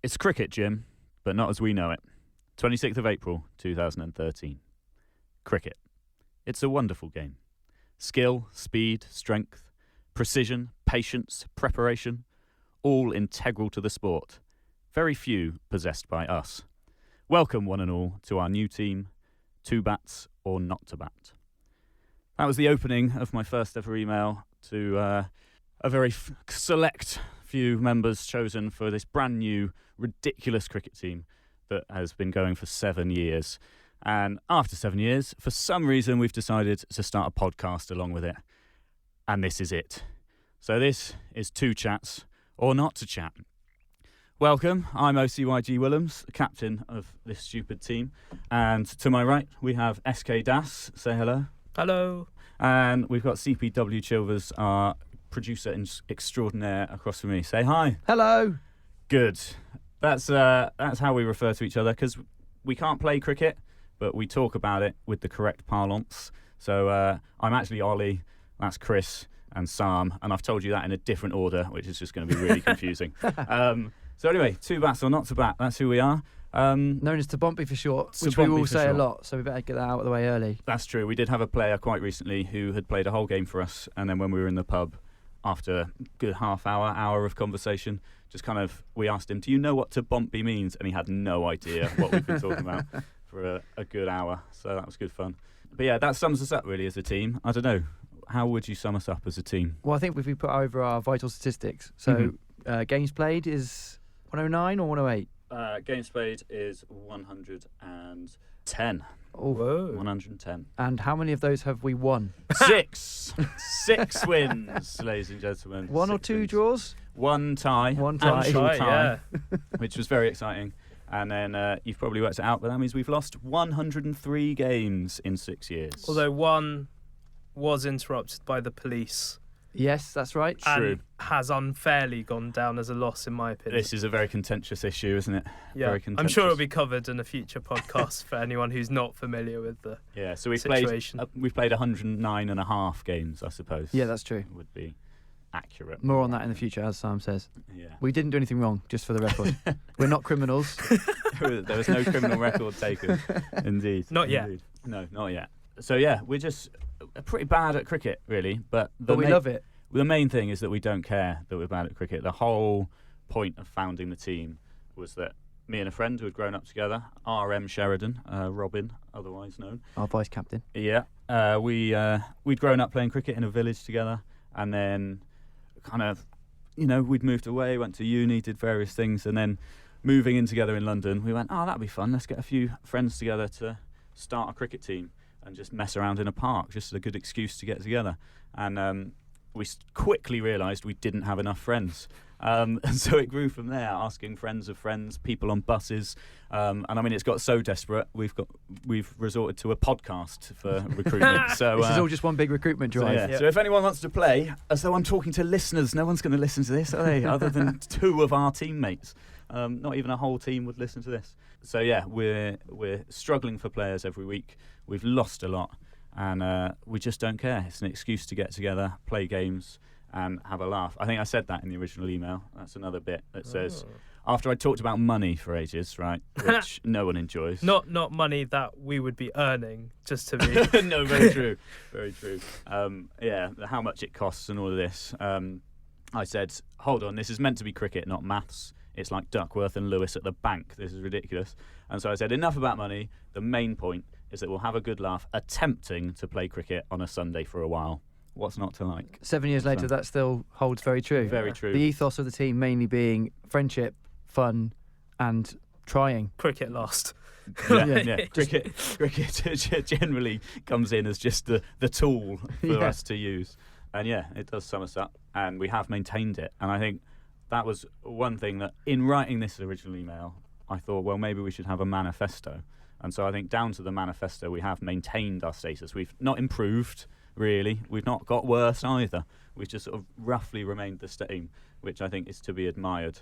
It's cricket, Jim, but not as we know it. 26th of April, 2013. Cricket. It's a wonderful game. Skill, speed, strength, precision, patience, preparation, all integral to the sport. Very few possessed by us. Welcome, one and all, to our new team, To Bats or Not to Bat. That was the opening of my first ever email to a very select few members chosen for this brand new, ridiculous cricket team that has been going for 7 years. And after 7 years, for some reason, we've decided to start a podcast along with it. And this is it. So this is Two Chats or Not to Chat. Welcome, I'm OCYG Willems, the captain of this stupid team. And to my right, we have SK Das. Say hello. Hello. And we've got CPW Chilvers, our producer extraordinaire, across from me. Say hi. Hello. Good. That's how we refer to each other, because we can't play cricket, but we talk about it with the correct parlance. So I'm actually Ollie, that's Chris, and Sam, and I've told you that in a different order, which is just going to be really confusing. So anyway, Two Bats or Not to Bat, that's who we are. Known as TBONTB for short, which we all say a lot, so we better get that out of the way early. That's true. We did have a player quite recently who had played a whole game for us, and then when we were in the pub, after a good hour of conversation, just kind of, we asked him, do you know what TBONTB means? And he had no idea what we've been talking about for a good hour, so that was good fun. But yeah, that sums us up really as a team. I don't know, how would you sum us up as a team? Well, I think if we put over our vital statistics, so games played is 109 or 108? Games played is 110. Oh, whoa. 110. And how many of those have we won? 6. 6 wins, ladies and gentlemen. One or two draws? One tie. Actual tie, which was very exciting. And then you've probably worked it out, but that means we've lost 103 games in 6 years. Although one was interrupted by the police. Yes, that's right. True. And has unfairly gone down as a loss, in my opinion. This is a very contentious issue, isn't it? Yeah, very I'm sure it'll be covered in a future podcast for anyone who's not familiar with the so we've situation. We've played 109 and a half games, I suppose. Yeah, that's true. Would be accurate. More on that in the future, as Sam says. Yeah. We didn't do anything wrong, just for the record. We're not criminals. There was no criminal record taken. Indeed. Not yet. Indeed. No, not yet. So yeah, we're just pretty bad at cricket, really. But we love it. The main thing is that we don't care that we're bad at cricket. The whole point of founding the team was that me and a friend who had grown up together, RM Sheridan, Robin, otherwise known. Our vice captain. Yeah. We'd grown up playing cricket in a village together, and then kind of, we'd moved away, went to uni, did various things, and then moving in together in London, we went, that'd be fun. Let's get a few friends together to start a cricket team and just mess around in a park, just a good excuse to get together. And we quickly realised we didn't have enough friends. And so it grew from there, asking friends of friends, people on buses. And I mean, it's got so desperate, we've resorted to a podcast for recruitment. So this is all just one big recruitment drive. So if anyone wants to play, as though I'm talking to listeners, no one's going to listen to this, are they? Other than 2 of our teammates. Not even a whole team would listen to this. So yeah, we're struggling for players every week. We've lost a lot. And we just don't care. It's an excuse to get together, play games, and have a laugh. I think I said that in the original email. That's another bit that says, after I talked about money for ages, right, which no one enjoys. Not money that we would be earning, just to be... No, very true. Very true. How much it costs and all of this. I said, hold on, this is meant to be cricket, not maths. It's like Duckworth and Lewis at the bank. This is ridiculous. And so I said, enough about money. The main point is that we'll have a good laugh attempting to play cricket on a Sunday for a while. What's not to like? 7 years later, that still holds very true. Very true. The ethos of the team mainly being friendship, fun, and trying. Cricket last. Yeah. Cricket generally comes in as just the tool for us to use. And yeah, it does sum us up. And we have maintained it. And I think that was one thing that, in writing this original email, I thought, well, maybe we should have a manifesto. And so I think down to the manifesto, we have maintained our status. We've not improved, really. We've not got worse either. We've just sort of roughly remained the same, which I think is to be admired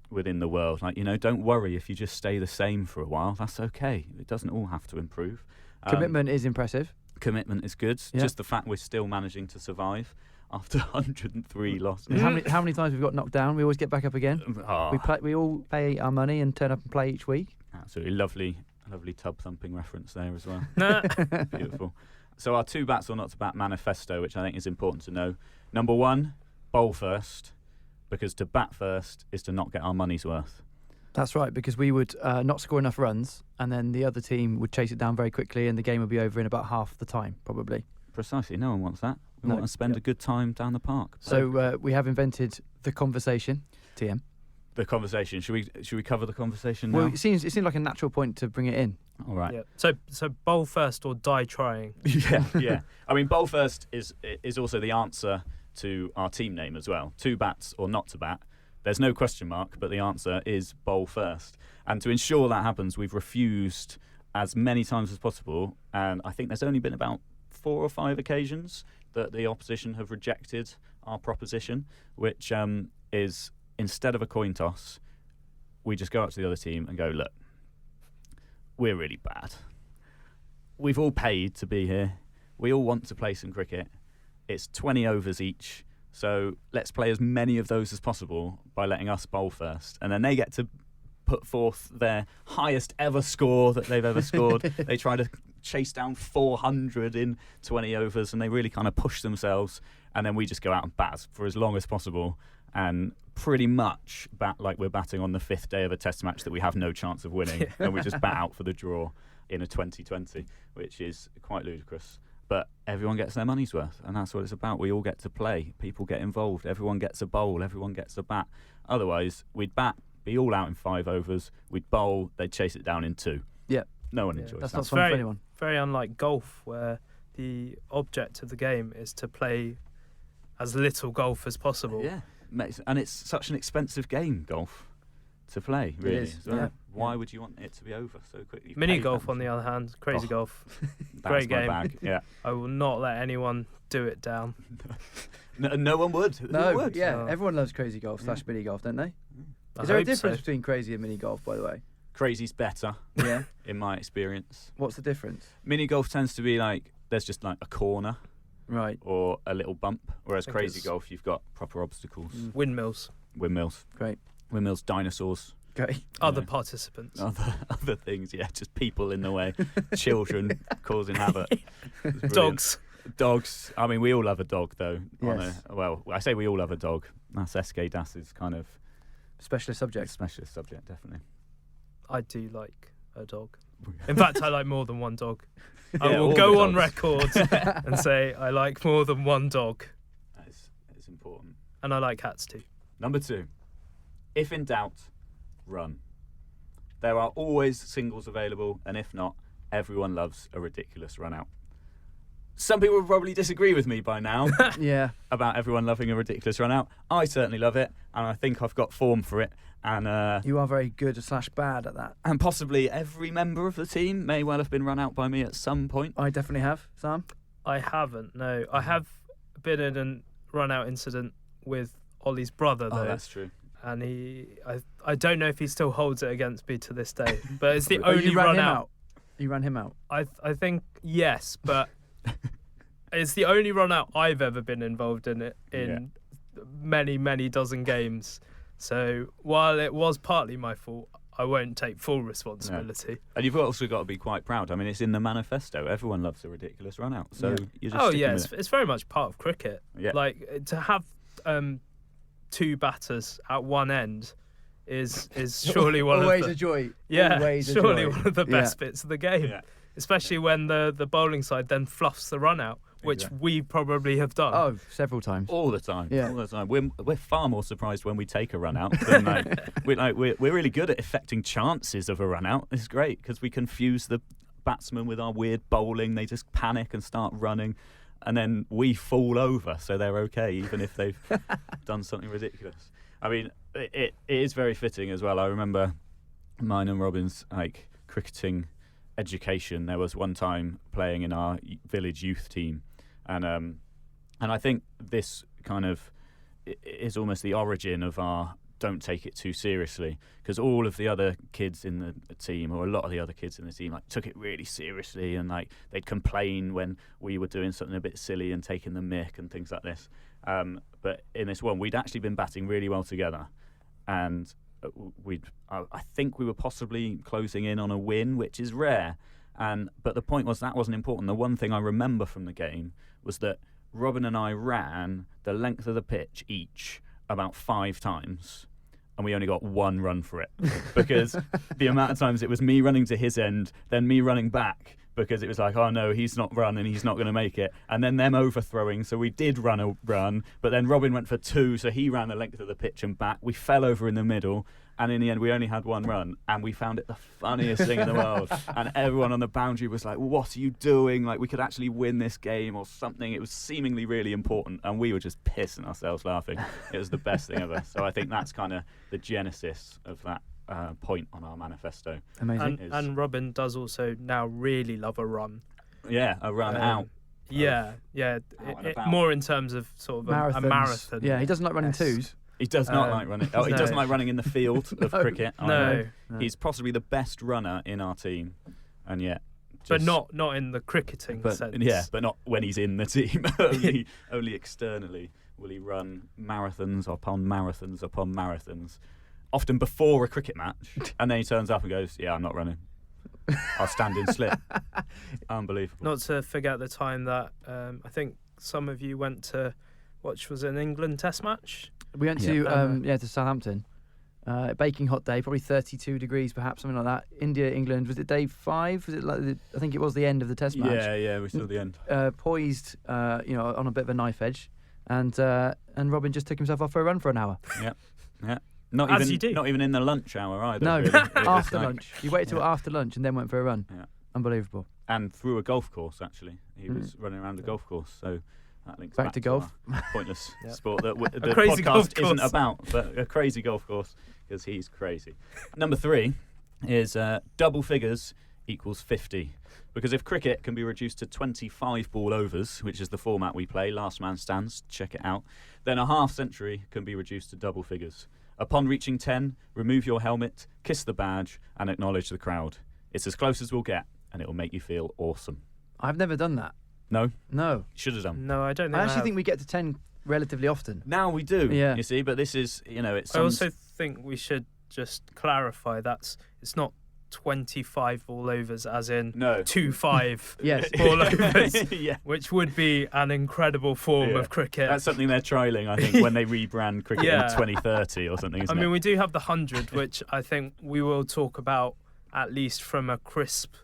within the world. Like, don't worry if you just stay the same for a while. That's okay. It doesn't all have to improve. Commitment is impressive. Commitment is good. Yeah. Just the fact we're still managing to survive. after 103 losses. How many times we've got knocked down? We always get back up again. Oh, We all pay our money and turn up and play each week. absolutely lovely tub thumping reference there as well. Beautiful. So our two bats or not to bat manifesto, which I think is important to know. Number 1, bowl first, because to bat first is to not get our money's worth. That's right, because we would not score enough runs, and then the other team would chase it down very quickly, and the game would be over in about half the time, probably. Precisely. No one wants that. We No. want to spend a good time down the park. So we have invented the conversation, TM. The conversation. Should we cover the conversation now? Well, it seems like a natural point to bring it in. All right. Yeah. So bowl first or die trying. Yeah. I mean, bowl first is also the answer to our team name as well. Two bats or not to bat. There's no question mark, but the answer is bowl first. And to ensure that happens, we've refused as many times as possible. And I think there's only been about 4 or 5 occasions that the opposition have rejected our proposition, which is instead of a coin toss, we just go up to the other team and go, look, we're really bad. We've all paid to be here. We all want to play some cricket. It's 20 overs each. So let's play as many of those as possible by letting us bowl first. And then they get to put forth their highest ever score that they've ever scored. They try to chase down 400 in 20 overs and they really kind of push themselves. And then we just go out and bat for as long as possible and pretty much bat like we're batting on the 5th day of a test match that we have no chance of winning. And we just bat out for the draw in a 2020, which is quite ludicrous. But everyone gets their money's worth, and that's what it's about. We all get to play. People get involved. Everyone gets a bowl. Everyone gets a bat. Otherwise, we'd bat, be all out in 5 overs. We'd bowl. They'd chase it down in 2. Yeah. No one enjoys That's that. not fun for anyone. Very unlike golf, where the object of the game is to play as little golf as possible. Yeah, and it's such an expensive game, golf, to play. Really, It is, as well. yeah. Why would you want it to be over so quickly? Mini golf, on the other hand, crazy golf. That's great my game. bag. Yeah. I will not let anyone do it down. No one would. Who No, would? yeah, No. everyone loves crazy golf / mini golf, don't they? I Is there a hope difference so. between crazy and mini golf, by the way? Crazy's better, Yeah. in my experience. What's the difference? Mini golf tends to be like there's just like a corner Right. or a little bump, whereas think crazy it's- golf you've got proper obstacles, Windmills, windmills, Great. dinosaurs, Okay. other Yeah. participants. other things. Yeah, just people in the way, children causing havoc. It's brilliant. Dogs. I mean, we all love a dog, though. Yes. Well, I say we all love a dog. That's SK Das's kind of Specialist subject. specialist subject, definitely. I do like a dog. In fact, I like more than one dog. I Yeah, will all go the on dogs. record and say I like more than one dog. That is important. And I like cats too. Number 2, if in doubt, run. There are always singles available, and if not, everyone loves a ridiculous run out. Some people will probably disagree with me by now Yeah. about everyone loving a ridiculous run out. I certainly love it, and I think I've got form for it. And You are very good / bad at that. and possibly every member of the team may well have been run out by me at some point. I definitely have, Sam. I haven't, no. I have been in a run out incident with Ollie's brother, though. Oh, that's true. And I don't know if he still holds it against me to this day. But it's the Oh, only you ran run him out. You ran him out. I think yes, but it's the only run out I've ever been involved in it in many dozen games. So while it was partly my fault, I won't take full responsibility. And you've also got to be quite proud. I mean, it's in the manifesto. Everyone loves a ridiculous run out. So Yeah. you just Oh stick yeah, with it. it's very much part of cricket. Yeah. Like to have 2 batters at one end is surely one Always of a the joy. yeah Always a surely joy. one of the best bits of the game. Yeah. Especially when the bowling side then fluffs the run out, which Exactly. we probably have done. Oh, several times. All the time. Yeah. All the time. We're far more surprised when we take a run out than we're really good at affecting chances of a run out. It's great because we confuse the batsmen with our weird bowling. They just panic and start running, and then we fall over, so they're okay even if they've done something ridiculous. I mean, it is very fitting as well. I remember mine and Robin's cricketing education. There was one time playing in our village youth team, and I think this kind of is almost the origin of our don't take it too seriously, because all of the other kids in the team, or a lot of the other kids in the team, like took it really seriously, and like they'd complain when we were doing something a bit silly and taking the mick and things like this. But in this one, we'd actually been batting really well together, and I think we were possibly closing in on a win, which is rare. But the point was that wasn't important. The one thing I remember from the game was that Robin and I ran the length of the pitch each about 5 times, and we only got 1 run for it, because the amount of times it was me running to his end, then me running back, because it was like, oh no, he's not run and he's not going to make it, and then them overthrowing, so we did run, but then Robin went for 2, so he ran the length of the pitch and back. We fell over in the middle, and in the end we only had 1 run, and we found it the funniest thing in the world, and everyone on the boundary was like, what are you doing? Like, we could actually win this game or something. It was seemingly really important, and we were just pissing ourselves laughing. It was the best thing ever. So I think that's kind of the genesis of that point on our manifesto. Amazing. And Robin does also now really love a run. Yeah, a run out. Yeah. More in terms of sort of a marathon. Yeah, he doesn't like running twos. He does not like running. Oh, he doesn't like running in the field of cricket. No. He's possibly the best runner in our team, and yet. But not in the cricketing sense. Yeah, but not when he's in the team. only externally will he run marathons upon marathons upon marathons, often before a cricket match, and then he turns up and goes, "Yeah, I'm not running. I'll stand in slip." Unbelievable. Not to forget the time that I think some of you went to watch, was it an England Test match? We went to Southampton. Baking hot day, probably 32 degrees, perhaps something like that. India, England. Was it day 5? Was it like I think it was the end of the Test match. Yeah, we saw the end. Poised, on a bit of a knife edge, and Robin just took himself off for a run for an hour. Yeah. As you do. Not even in the lunch hour either. No, really. after lunch. You waited till after lunch and then went for a run. Yeah. Unbelievable. And through a golf course, actually. He was running around a golf course, so that links back to golf. Our pointless sport that the crazy podcast isn't about, but a crazy golf course, because he's crazy. Number 3 is double figures equals 50. Because if cricket can be reduced to 25 ball overs, which is the format we play, last man stands, check it out, then a half century can be reduced to double figures. Upon reaching 10, remove your helmet, kiss the badge, and acknowledge the crowd. It's as close as we'll get, and it will make you feel awesome. I've never done that. No? No. Should have done. No, I don't think I actually think we get to 10 relatively often. Now we do, yeah. You see, but this is, it's... I also think we should just clarify it's not 25 ball overs as in 2-5 yes. ball overs, yeah. which would be an incredible form of cricket. That's something they're trialling, I think, when they rebrand cricket in 2030 or something, isn't it? I mean, we do have the 100, which I think we will talk about at least from a crisp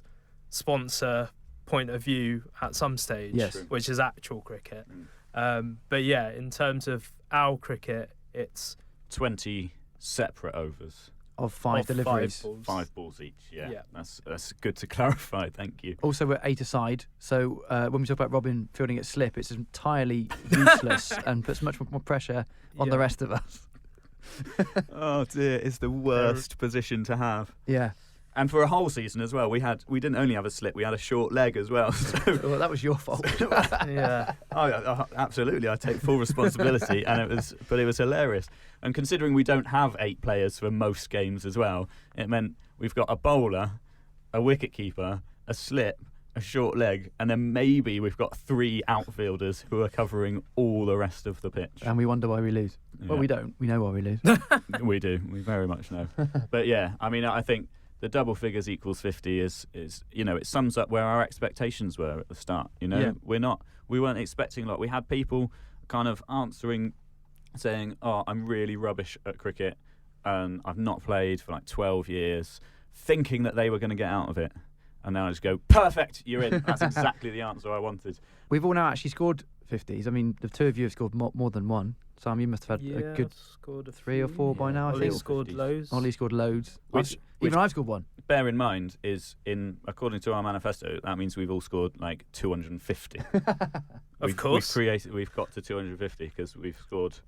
sponsor point of view at some stage, yes. which is actual cricket. But yeah, in terms of our cricket, it's 20 separate overs. Of 5 deliveries. 5 balls each, yeah. That's good to clarify, thank you. Also, we're 8 aside, so when we talk about Robin fielding at slip, it's entirely useless and puts much more pressure on the rest of us. Oh dear, it's the worst position to have. Yeah. And for a whole season as well, we didn't only have a slip, we had a short leg as well. So. Well, that was your fault. Yeah. Oh, absolutely. I take full responsibility, but it was hilarious. And considering we don't have 8 players for most games as well, it meant we've got a bowler, a wicketkeeper, a slip, a short leg, and then maybe we've got 3 outfielders who are covering all the rest of the pitch. And we wonder why we lose. Yeah. Well, we don't. We know why we lose. We do. We very much know. But yeah, I mean, I think the double figures equals 50 is it sums up where our expectations were at the start. Yeah. We weren't expecting a lot. We had people kind of answering, saying, "Oh, I'm really rubbish at cricket, and I've not played for like 12 years," thinking that they were going to get out of it. And then I just go, "Perfect, you're in." That's exactly the answer I wanted. We've all now actually scored 50s. I mean, the 2 of you have scored more than one. Sam, you must have had a good scored 3 or 4 by now. Ollie scored loads. Ollie scored loads. Which Even I've scored 1. Bear in mind, according to our manifesto, that means we've all scored like 250. Of course. We've got to 250 because we've scored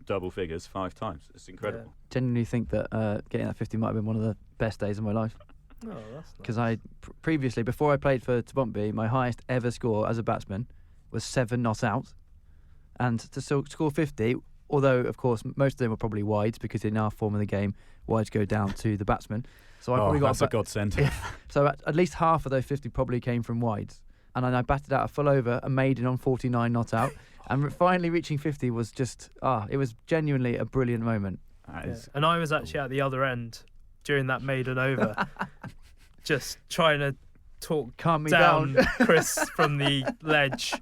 double figures 5 times. It's incredible. Yeah. Genuinely think that getting that 50 might have been one of the best days of my life. Oh, that's nice. Because I previously, before I played for TBONTB, my highest ever score as a batsman was 7 not out. And to score 50, Although, of course, most of them were probably wides because in our form of the game, wides go down to the batsman. So I probably got that's a godsend. So at least half of those 50 probably came from wides. And then I batted out a full over, a maiden on 49 not out. And finally reaching 50 was just, it was genuinely a brilliant moment. And I was actually at the other end during that maiden over, just trying to talk Calm me down down. Chris from the ledge.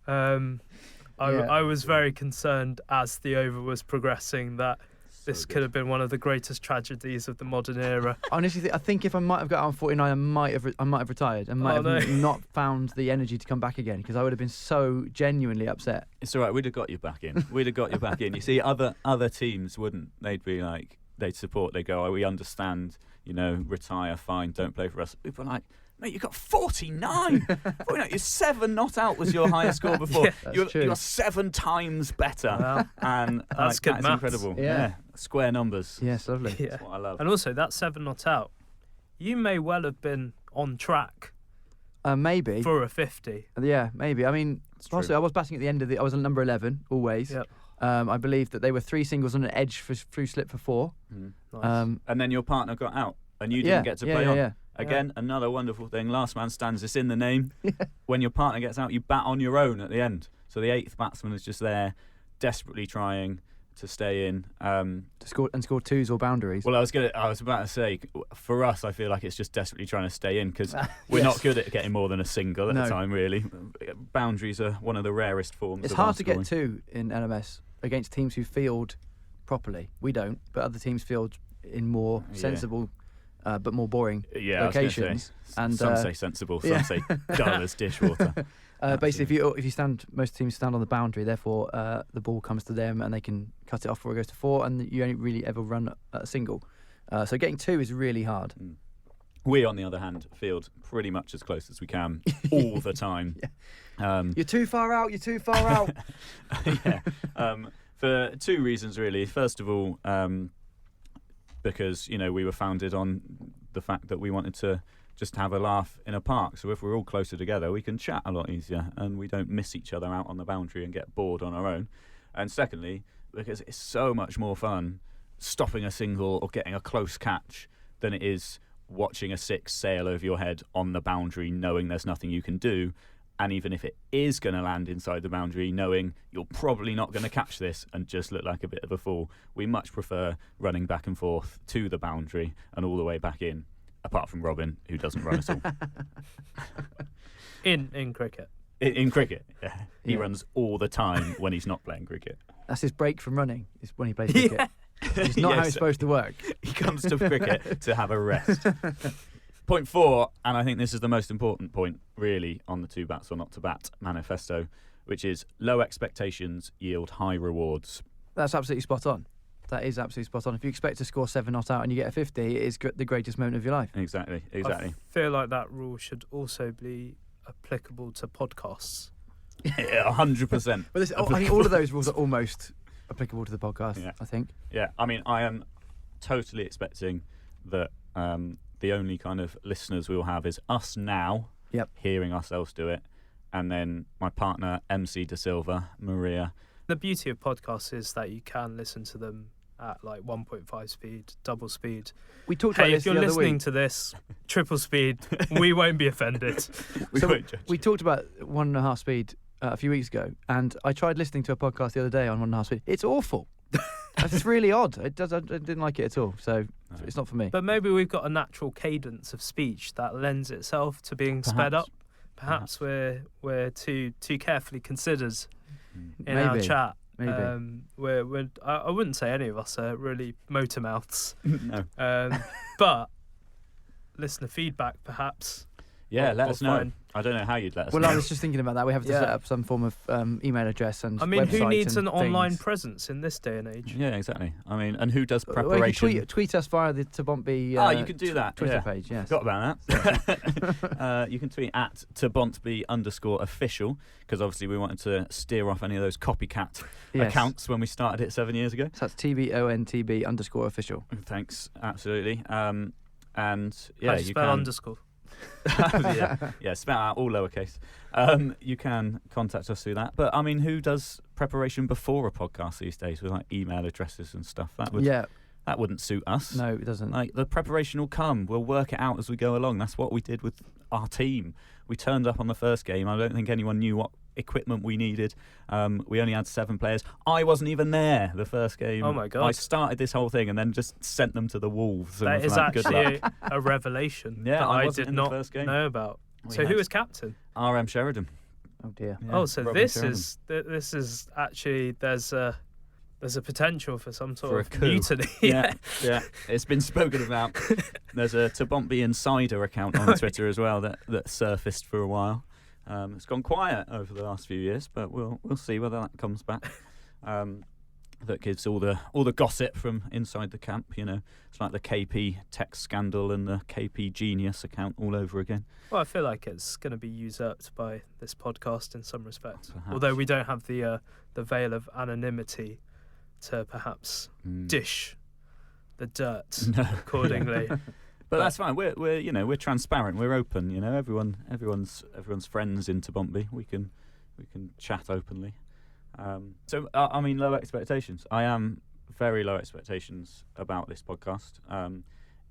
I was very concerned as the over was progressing that this could have been one of the greatest tragedies of the modern era. Honestly, I think if I might have got out on 49, I might have retired and might have not found the energy to come back again because I would have been so genuinely upset. It's all right. We'd have got you back in. You see, other teams wouldn't. They'd be like, they'd support. They go, we understand. Retire, fine. Don't play for us. People are like, mate, you got 49. You're 7 not out was your highest score before. You're 7 times better. Well, and that's good that's maths. incredible. Yeah. Square numbers. Yes, lovely. Yeah. That's what I love. And also, that 7 not out, you may well have been on track Maybe. for a 50. Yeah, maybe. I mean, It's true. also, I was batting at the end of I was on number 11, always. Yep. I believe that they were 3 singles on an edge through slip for 4. Nice. And then your partner got out, and you didn't get to play on. Yeah. Again, another wonderful thing. Last man stands. It's in the name. When your partner gets out, you bat on your own at the end. So the 8th batsman is just there, desperately trying to stay in. To score twos or boundaries. Well, I was about to say, for us, I feel like it's just desperately trying to stay in because we're not good at getting more than a single at the time. Really, boundaries are one of the rarest forms. It's of hard to scoring. get 2 in LMS against teams who field properly. We don't, but other teams field in more sensible. But more boring locations. And some say sensible, some say dull as dishwater. Basically, if you stand, most teams stand on the boundary. Therefore, the ball comes to them, and they can cut it off before it goes to 4, and you only really ever run a single. So getting 2 is really hard. We, on the other hand, field pretty much as close as we can all the time. You're too far out. You're too far out. For 2 reasons, really. First of all, because we were founded on the fact that we wanted to just have a laugh in a park. So if we're all closer together, we can chat a lot easier and we don't miss each other out on the boundary and get bored on our own. And secondly, because it's so much more fun stopping a single or getting a close catch than it is watching a 6 sail over your head on the boundary, knowing there's nothing you can do. And even if it is going to land inside the boundary, knowing you're probably not going to catch this and just look like a bit of a fool, we much prefer running back and forth to the boundary and all the way back in, apart from Robin, who doesn't run at all. In cricket. In cricket, yeah. He runs all the time when he's not playing cricket. That's his break from running, is when he plays cricket. It's not how it's supposed to work. He comes to cricket to have a rest. Point 4, and I think this is the most important point, really, on the 2 bats or not to bat manifesto, which is low expectations yield high rewards. That's absolutely spot on. That is absolutely spot on. If you expect to score 7 not out and you get a 50, it is the greatest moment of your life. Exactly. I feel like that rule should also be applicable to podcasts. Yeah, 100%. But I think all of those rules are almost applicable to the podcast, I think. Yeah, I mean, I am totally expecting that the only kind of listeners we will have is us now, hearing ourselves do it, and then my partner, MC De Silva, Maria. The beauty of podcasts is that you can listen to them at like 1.5 speed, double speed. We talked about this if you're the other listening week. to this, triple speed, we won't be offended. We talked about 1.5 speed a few weeks ago, and I tried listening to a podcast the other day on 1.5 speed. It's awful. It's really odd. I didn't like it at all, so it's not for me. But maybe we've got a natural cadence of speech that lends itself to being sped up. Perhaps we're too carefully considered in our chat. Maybe. I wouldn't say any of us are really motor mouths. No. But listener feedback, perhaps. Yeah, let us know. Fine. I don't know how you'd let us Well, know. I was just thinking about that. We have to set up some form of email address and I mean, who website needs and an online things. presence in this day and age? Yeah, exactly. I mean, and who does Well, preparation? you can tweet us via the TBONTB you can do that. Twitter page, yes. Forgot about that. You can tweet at TBONTB_official, because obviously we wanted to steer off any of those copycat accounts when we started it 7 years ago. So that's TBONTB_official. Thanks, absolutely. And How yeah, do you spell underscore? Yeah, spell out all lowercase. You can contact us through that. But I mean, who does preparation before a podcast these days with like email addresses and stuff? That wouldn't suit us. No, it doesn't. Like the preparation will come. We'll work it out as we go along. That's what we did with our team. We turned up on the first game. I don't think anyone knew what equipment we needed. We only had 7 players. I wasn't even there the first game. Oh my God. I started this whole thing and then just sent them to the wolves. And That was is like, good actually luck. a revelation Yeah, that I I wasn't did in the not first game. know about. We So had who was captain? RM Sheridan. Oh dear. Yeah, Oh, so Robin this Sheridan. is actually there's a potential for some For sort a of coup. mutiny. Yeah. It's been spoken about. There's a TBONTB Insider account on Twitter as well that surfaced for a while. It's gone quiet over the last few years, but we'll see whether that comes back. That gives all the gossip from inside the camp. You know, it's like the KP text scandal and the KP Genius account all over again. Well, I feel like it's going to be usurped by this podcast in some respects. Perhaps. Although we don't have the veil of anonymity to perhaps dish the dirt No. accordingly. But that's fine. We're transparent. We're open. You know, everyone's friends in TBONTB. We can chat openly. So I mean, low expectations. I am very low expectations about this podcast.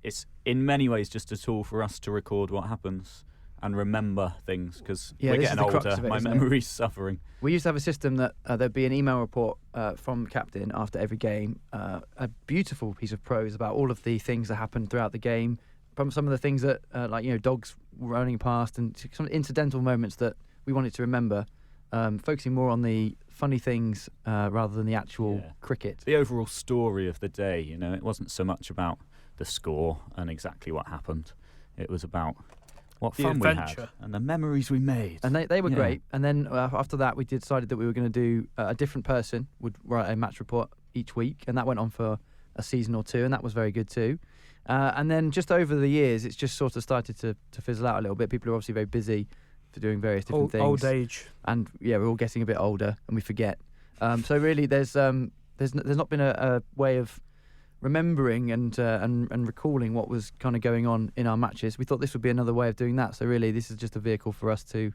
It's in many ways just a tool for us to record what happens and remember things because we're this is getting the crux older. of it, My isn't it? memory's suffering. We used to have a system that there'd be an email report from captain after every game, a beautiful piece of prose about all of the things that happened throughout the game, from some of the things that, dogs running past and some incidental moments that we wanted to remember, focusing more on the funny things rather than the actual cricket. The overall story of the day, you know, it wasn't so much about the score and exactly what happened. It was about what The fun we adventure. had and the memories we made. And they were Yeah. great. And then after that, we decided that we were going to do a different person would write a match report each week, and that went on for a season or two, and that was very good too. And then just over the years, it's just sort of started to fizzle out a little bit. People are obviously very busy for doing various different things. Old age. And yeah, we're all getting a bit older, and we forget. So really, there's not been a way of remembering and recalling what was kind of going on in our matches. We thought this would be another way of doing that. So really, this is just a vehicle for us to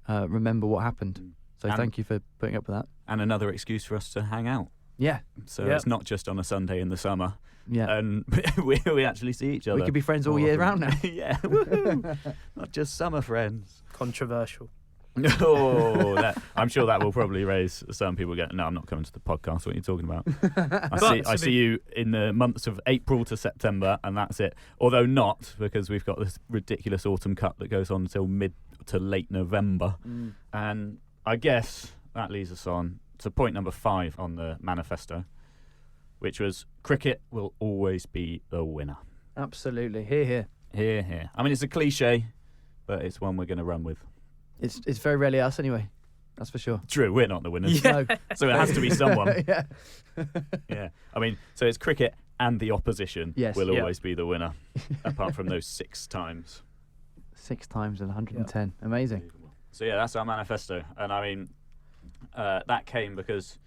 remember what happened. So thank you for putting up with that. And another excuse for us to hang out. Yeah. So it's not just on a Sunday in the summer. Yeah. And we actually see each other. We could be friends all more year often. round now. Yeah. Woohoo. Not just summer friends. Controversial. Oh, I'm sure that will probably raise some people going, no, I'm not coming to the podcast. What are you talking about? I see you in the months of April to September, and that's it. Although not, because we've got this ridiculous autumn cup that goes on until mid to late November. And I guess that leads us on to point number 5 on the manifesto, which was cricket will always be the winner. Absolutely. Hear, hear. Hear, hear. I mean, it's a cliche, but it's one we're going to run with. It's very rarely us anyway. That's for sure. True, we're not the winners. No. So it has to be someone. Yeah. Yeah. I mean, so it's cricket and the opposition will Yeah. always be the winner, apart from those 6 times. 6 times and 110. Amazing. So yeah, that's our manifesto. And I mean, that came because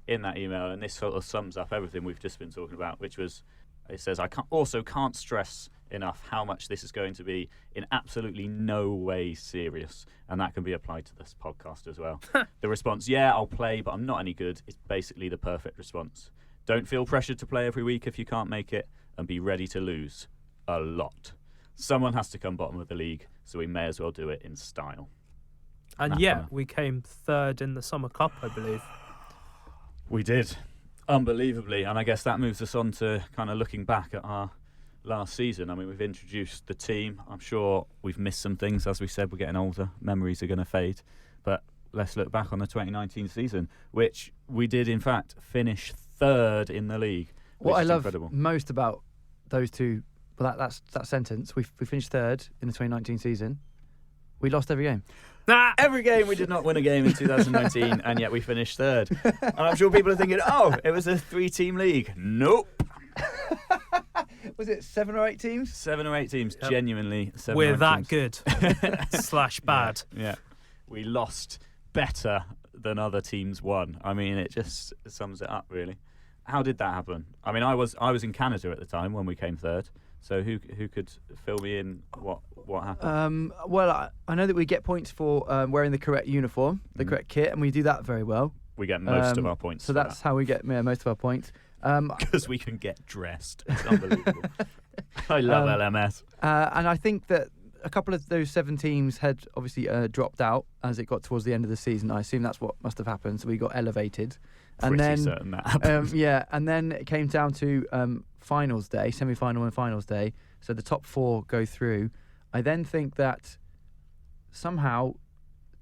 in that email, and this sort of sums up everything we've just been talking about, which was, it says, I can't stress enough how much this is going to be in absolutely no way serious, and that can be applied to this podcast as well. The response, yeah, I'll play, but I'm not any good, is basically the perfect response. Don't feel pressured to play every week if you can't make it, and be ready to lose a lot. Someone has to come bottom of the league, so we may as well do it in style. And we came 3rd in the Summer Cup, I believe. We did, unbelievably, and I guess that moves us on to kind of looking back at our last season. I mean, we've introduced the team. I'm sure we've missed some things. As we said, we're getting older. Memories are going to fade. But let's look back on the 2019 season, which we did, in fact, finish 3rd in the league. What I love incredible. most about those two, well, that's that sentence. We finished 3rd in the 2019 season. We lost every game. Every game. We did not win a game in 2019, and yet we finished 3rd. And I'm sure people are thinking, oh, it was a 3-team league. Nope. Was it 7 or 8 teams? 7 or 8 teams, genuinely 7 We're or 8 that teams. good / bad. Yeah. We lost better than other teams won. I mean, it just sums it up, really. how did that happen? I mean, I was in Canada at the time when we came third. So who could fill me in? What happened? Well, I know that we get points for wearing the correct uniform, the correct kit, and we do that very well. We get most of our points. So that's how we get most of our points. Because we can get dressed. It's unbelievable. I love LMS. And I think that a couple of those 7 teams had obviously dropped out as it got towards the end of the season. I assume that's what must have happened. So we got elevated. Pretty certain that happened. And then it came down to finals day, semi-final and finals day. So the top 4 go through. I then think that somehow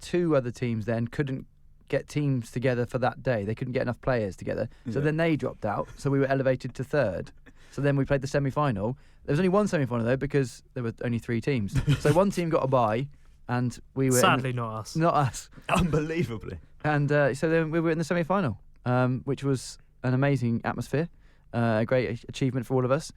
2 other teams then couldn't get teams together for that day. They couldn't get enough players together. So then they dropped out. So we were elevated to 3rd. So then we played the semi-final. There was only one semi-final though because there were only 3 teams. So one team got a bye, and we were sadly not us. Not us. Unbelievably. And so then we were in the semi-final, which was an amazing atmosphere, a great achievement for all of us.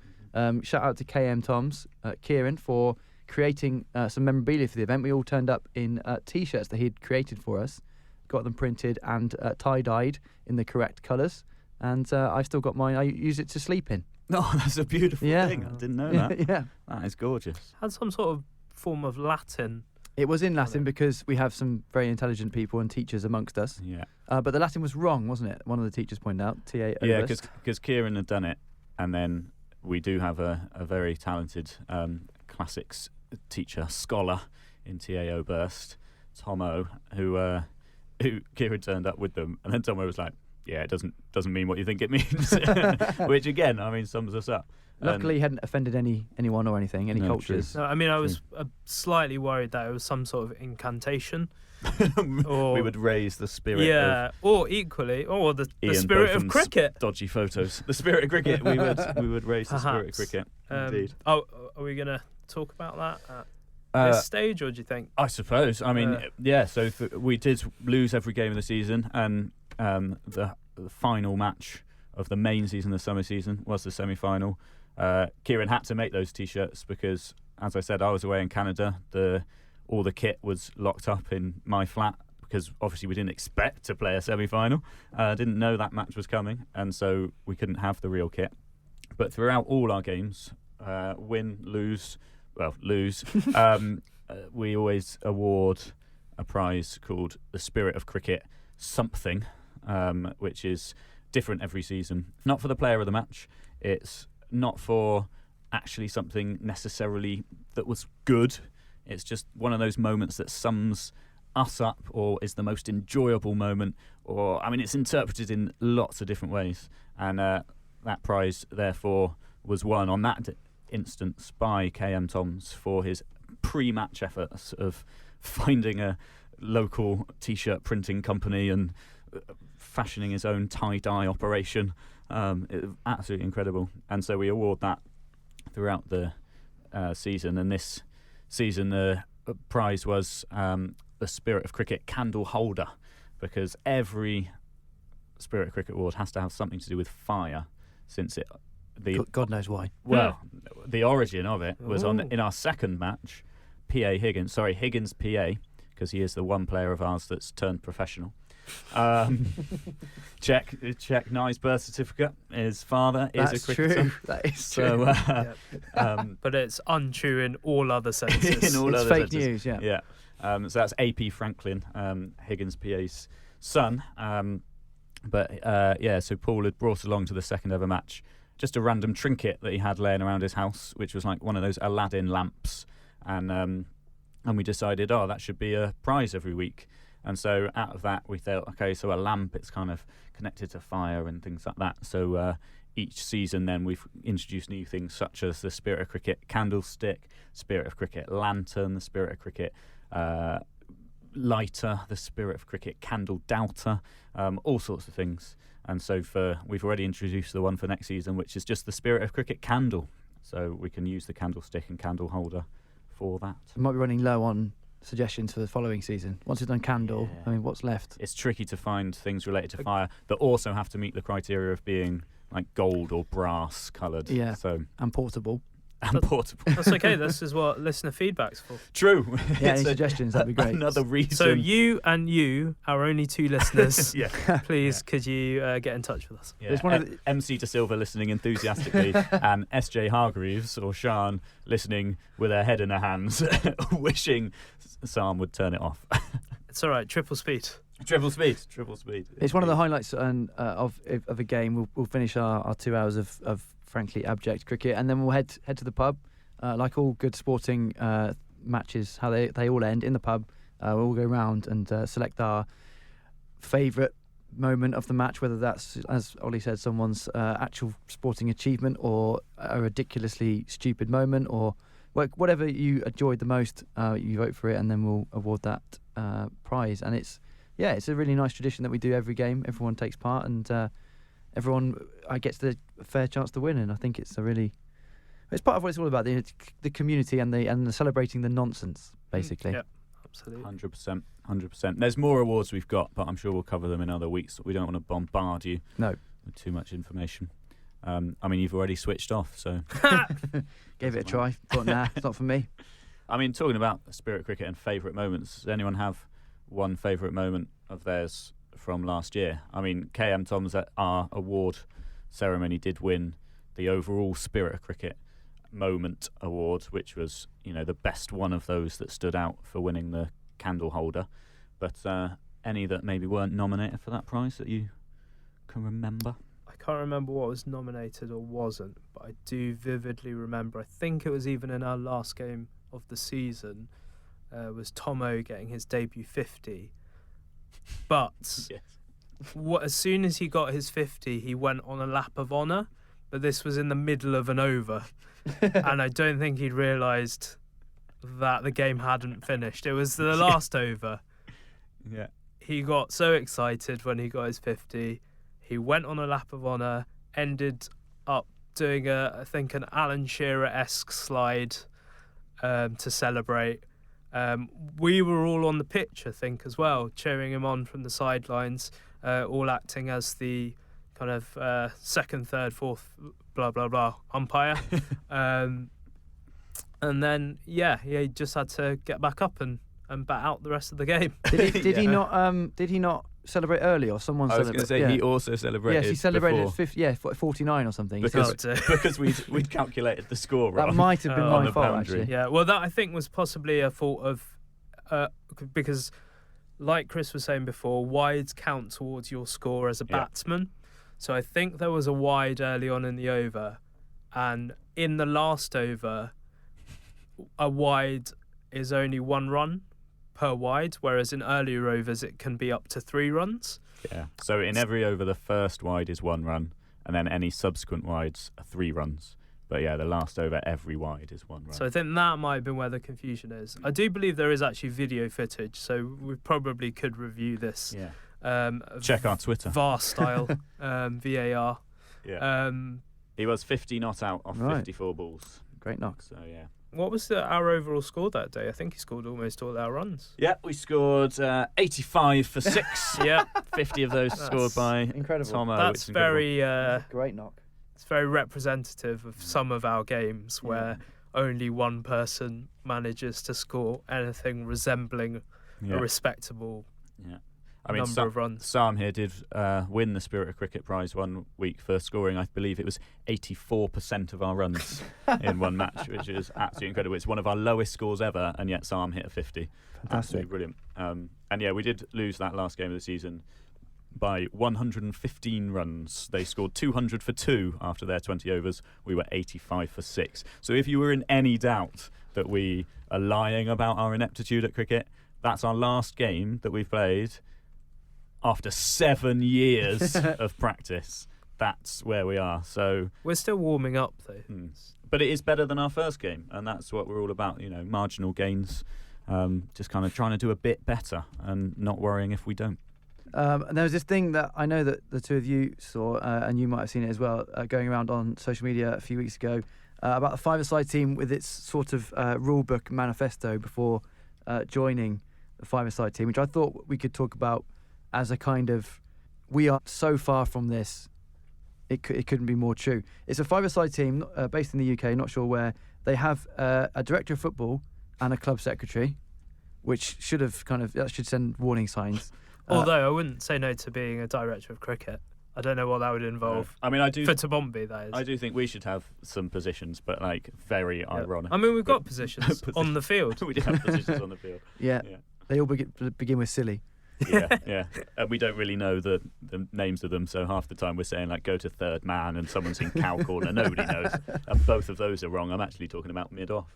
Shout out to KM Toms, Kieran, for creating some memorabilia for the event. We all turned up in T-shirts that he'd created for us, got them printed and tie-dyed in the correct colours, and I've still got mine. I use it to sleep in. Oh, that's a beautiful thing. I didn't know that. Yeah. That is gorgeous. Had some sort of form of Latin. It was in Latin because we have some very intelligent people and teachers amongst us. Yeah. But the Latin was wrong, wasn't it? One of the teachers pointed out. Yeah, because Kieran had done it, and then we do have a very talented classics teacher, scholar in TAO Burst, Tomo, who Kieran turned up with them, and then Tomo was like, yeah, it doesn't mean what you think it means, which again, I mean, sums us up. Luckily, he hadn't offended anyone or anything, any cultures. No, I mean, I was slightly worried that it was some sort of incantation. Or we would raise the spirit. Yeah, or equally, or the spirit of cricket. Dodgy photos. The spirit of cricket. We would raise the spirit of cricket. Indeed. Oh, are we going to talk about that at this stage, or do you think? I suppose. I mean, yeah. So we did lose every game of the season, and the final match of the main season, the summer season, was the semi-final. Kieran had to make those T-shirts because, as I said, I was away in Canada. All the kit was locked up in my flat because obviously we didn't expect to play a semi-final. Didn't know that match was coming, and so we couldn't have the real kit. But throughout all our games, win, lose, we always award a prize called the Spirit of Cricket something, which is different every season. Not for the player of the match. It's not for actually something necessarily that was good. It's just one of those moments that sums us up or is the most enjoyable moment. Or, I mean, it's interpreted in lots of different ways. And that prize, therefore, was won on that instance by KM Toms for his pre-match efforts of finding a local T-shirt printing company and fashioning his own tie-dye operation. Absolutely incredible. And so we award that throughout the season. And this season, the prize was the Spirit of Cricket candle holder, because every Spirit of Cricket award has to have something to do with fire, since God knows why. Well, the origin of it was in our second match. Higgins PA, because he is the one player of ours that's turned professional. Check nice birth certificate. His father is a cricketer. True. That is true. So, but it's untrue in all other senses. It's fake news. Yeah. Yeah. So that's AP Franklin, Higgins PA's son. So Paul had brought along to the second ever match just a random trinket that he had laying around his house, which was like one of those Aladdin lamps, and we decided, that should be a prize every week. And so out of that, we thought, okay, so a lamp, it's kind of connected to fire and things like that. So each season then we've introduced new things such as the Spirit of Cricket candlestick, Spirit of Cricket lantern, the Spirit of Cricket lighter, the Spirit of Cricket candle doubter, all sorts of things. And so we've already introduced the one for next season, which is just the Spirit of Cricket candle. So we can use the candlestick and candle holder for that. We might be running low on suggestions for the following season. Once we've done candle, I mean, what's left? It's tricky to find things related to fire that also have to meet the criteria of being like gold or brass coloured. Yeah, so and portable. and portable. That's okay. This is what listener feedback's for. True. Yeah, It's any suggestions? That'd be great. Another reason. So you, our only 2 listeners, Yeah. please could you get in touch with us? Yeah, It's one of the- MC De Silva listening enthusiastically, and SJ Hargreaves or Sean listening with her head in her hands, wishing Sam would turn it off. It's all right. Triple speed. Triple speed. It's one of the highlights of a game. We'll finish our 2 hours of frankly abject cricket, and then we'll head to the pub, like all good sporting matches. How they all end in the pub. We'll all go round and select our favourite moment of the match, whether that's, as Ollie said, someone's actual sporting achievement or a ridiculously stupid moment, or whatever you enjoyed the most. You vote for it, and then we'll award that prize. And it's a really nice tradition that we do every game. Everyone takes part, and everyone gets the fair chance to win. And I think it's part of what it's all about, the community and the celebrating the nonsense, basically. Yeah, absolutely. 100%. There's more awards we've got, but I'm sure we'll cover them in other weeks. We don't want to bombard you with too much information. I mean, you've already switched off, so Gave it a try. Thought, nah, it's not for me. I mean, talking about Spirit Cricket and favourite moments, does anyone have one favourite moment of theirs from last year? I mean, KM Toms at our award ceremony did win the overall Spirit of Cricket moment award, which was, the best one of those that stood out for winning the candle holder. But any that maybe weren't nominated for that prize that you can remember? I can't remember what was nominated or wasn't, but I do vividly remember, I think it was even in our last game of the season, was Tomo getting his debut 50. But Yes. as soon as he got his 50, he went on a lap of honour, but this was in the middle of an over. And I don't think he'd realised that the game hadn't finished. It was the last over. Yeah. He got so excited when he got his 50. He went on a lap of honour, ended up doing I think an Alan Shearer-esque slide to celebrate. We were all on the pitch, I think, as well, cheering him on from the sidelines, all acting as the kind of second, third, fourth, blah, blah, blah, umpire. And then, he just had to get back up and bat out the rest of the game. Did he not celebrate early, or someone I was going to say he also celebrated. Yes, he celebrated before, 49 or something. because we'd calculated the score wrong. That might have been on my the fault, boundary. actually. Yeah, well, that I think was possibly a fault of because, like Chris was saying before, wides count towards your score as a batsman. So I think there was a wide early on in the over, and in the last over, a wide is only 1 run per wide, whereas in earlier overs it can be up to 3 runs. Yeah. So in every over, the first wide is 1 run, and then any subsequent wides are 3 runs. But yeah, the last over, every wide is 1 run. So I think that might have been where the confusion is. I do believe there is actually video footage, so we probably could review this. Yeah. Check our Twitter. VAR style, VAR. Yeah. He was 50 not out off Right. 54 balls. Great knock. So yeah. What was our overall score that day? I think he scored almost all our runs. Yeah, we scored 85 for 6. Yeah, 50 of those That's scored by incredible. Tomo. that's which is incredible. very Great knock. it's very representative of some of our games where only one person manages to score anything resembling a respectable Yeah. number of runs. Sam here did win the Spirit of Cricket prize one week for scoring, I believe it was 84% of our runs in one match, which is absolutely incredible. It's one of our lowest scores ever, and yet Sam hit a 50. Fantastic. Absolutely brilliant. And yeah, we did lose that last game of the season by 115 runs. They scored 200 for 2 after their 20 overs. We were 85 for 6. So if you were in any doubt that we are lying about our ineptitude at cricket, that's our last game that we've played after 7 years of practice. That's where we are. So We're still warming up though. but it is better than our first game, and that's what we're all about, marginal gains, just kind of trying to do a bit better and not worrying if we don't. And there was this thing that I know that the two of you saw, and you might have seen it as well, going around on social media a few weeks ago, about the five-a-side team with its sort of rule book manifesto before joining the five-a-side team, which I thought we could talk about as a kind of, we are so far from this It couldn't be more true. It's a five-a-side team based in the UK, not sure where. They have a director of football and a club secretary, which that should send warning signs. Although I wouldn't say no to being a director of cricket. I don't know what that would involve. I mean, I do. For TBONTB, that is. I do think we should have some positions, but like very ironic. I mean, we've got positions on the field. We do have positions on the field. Yeah. They all begin with silly. Yeah. And we don't really know the names of them, so half the time we're saying like go to third man and someone's in cow corner. Nobody knows. And both of those are wrong. I'm actually talking about mid-off.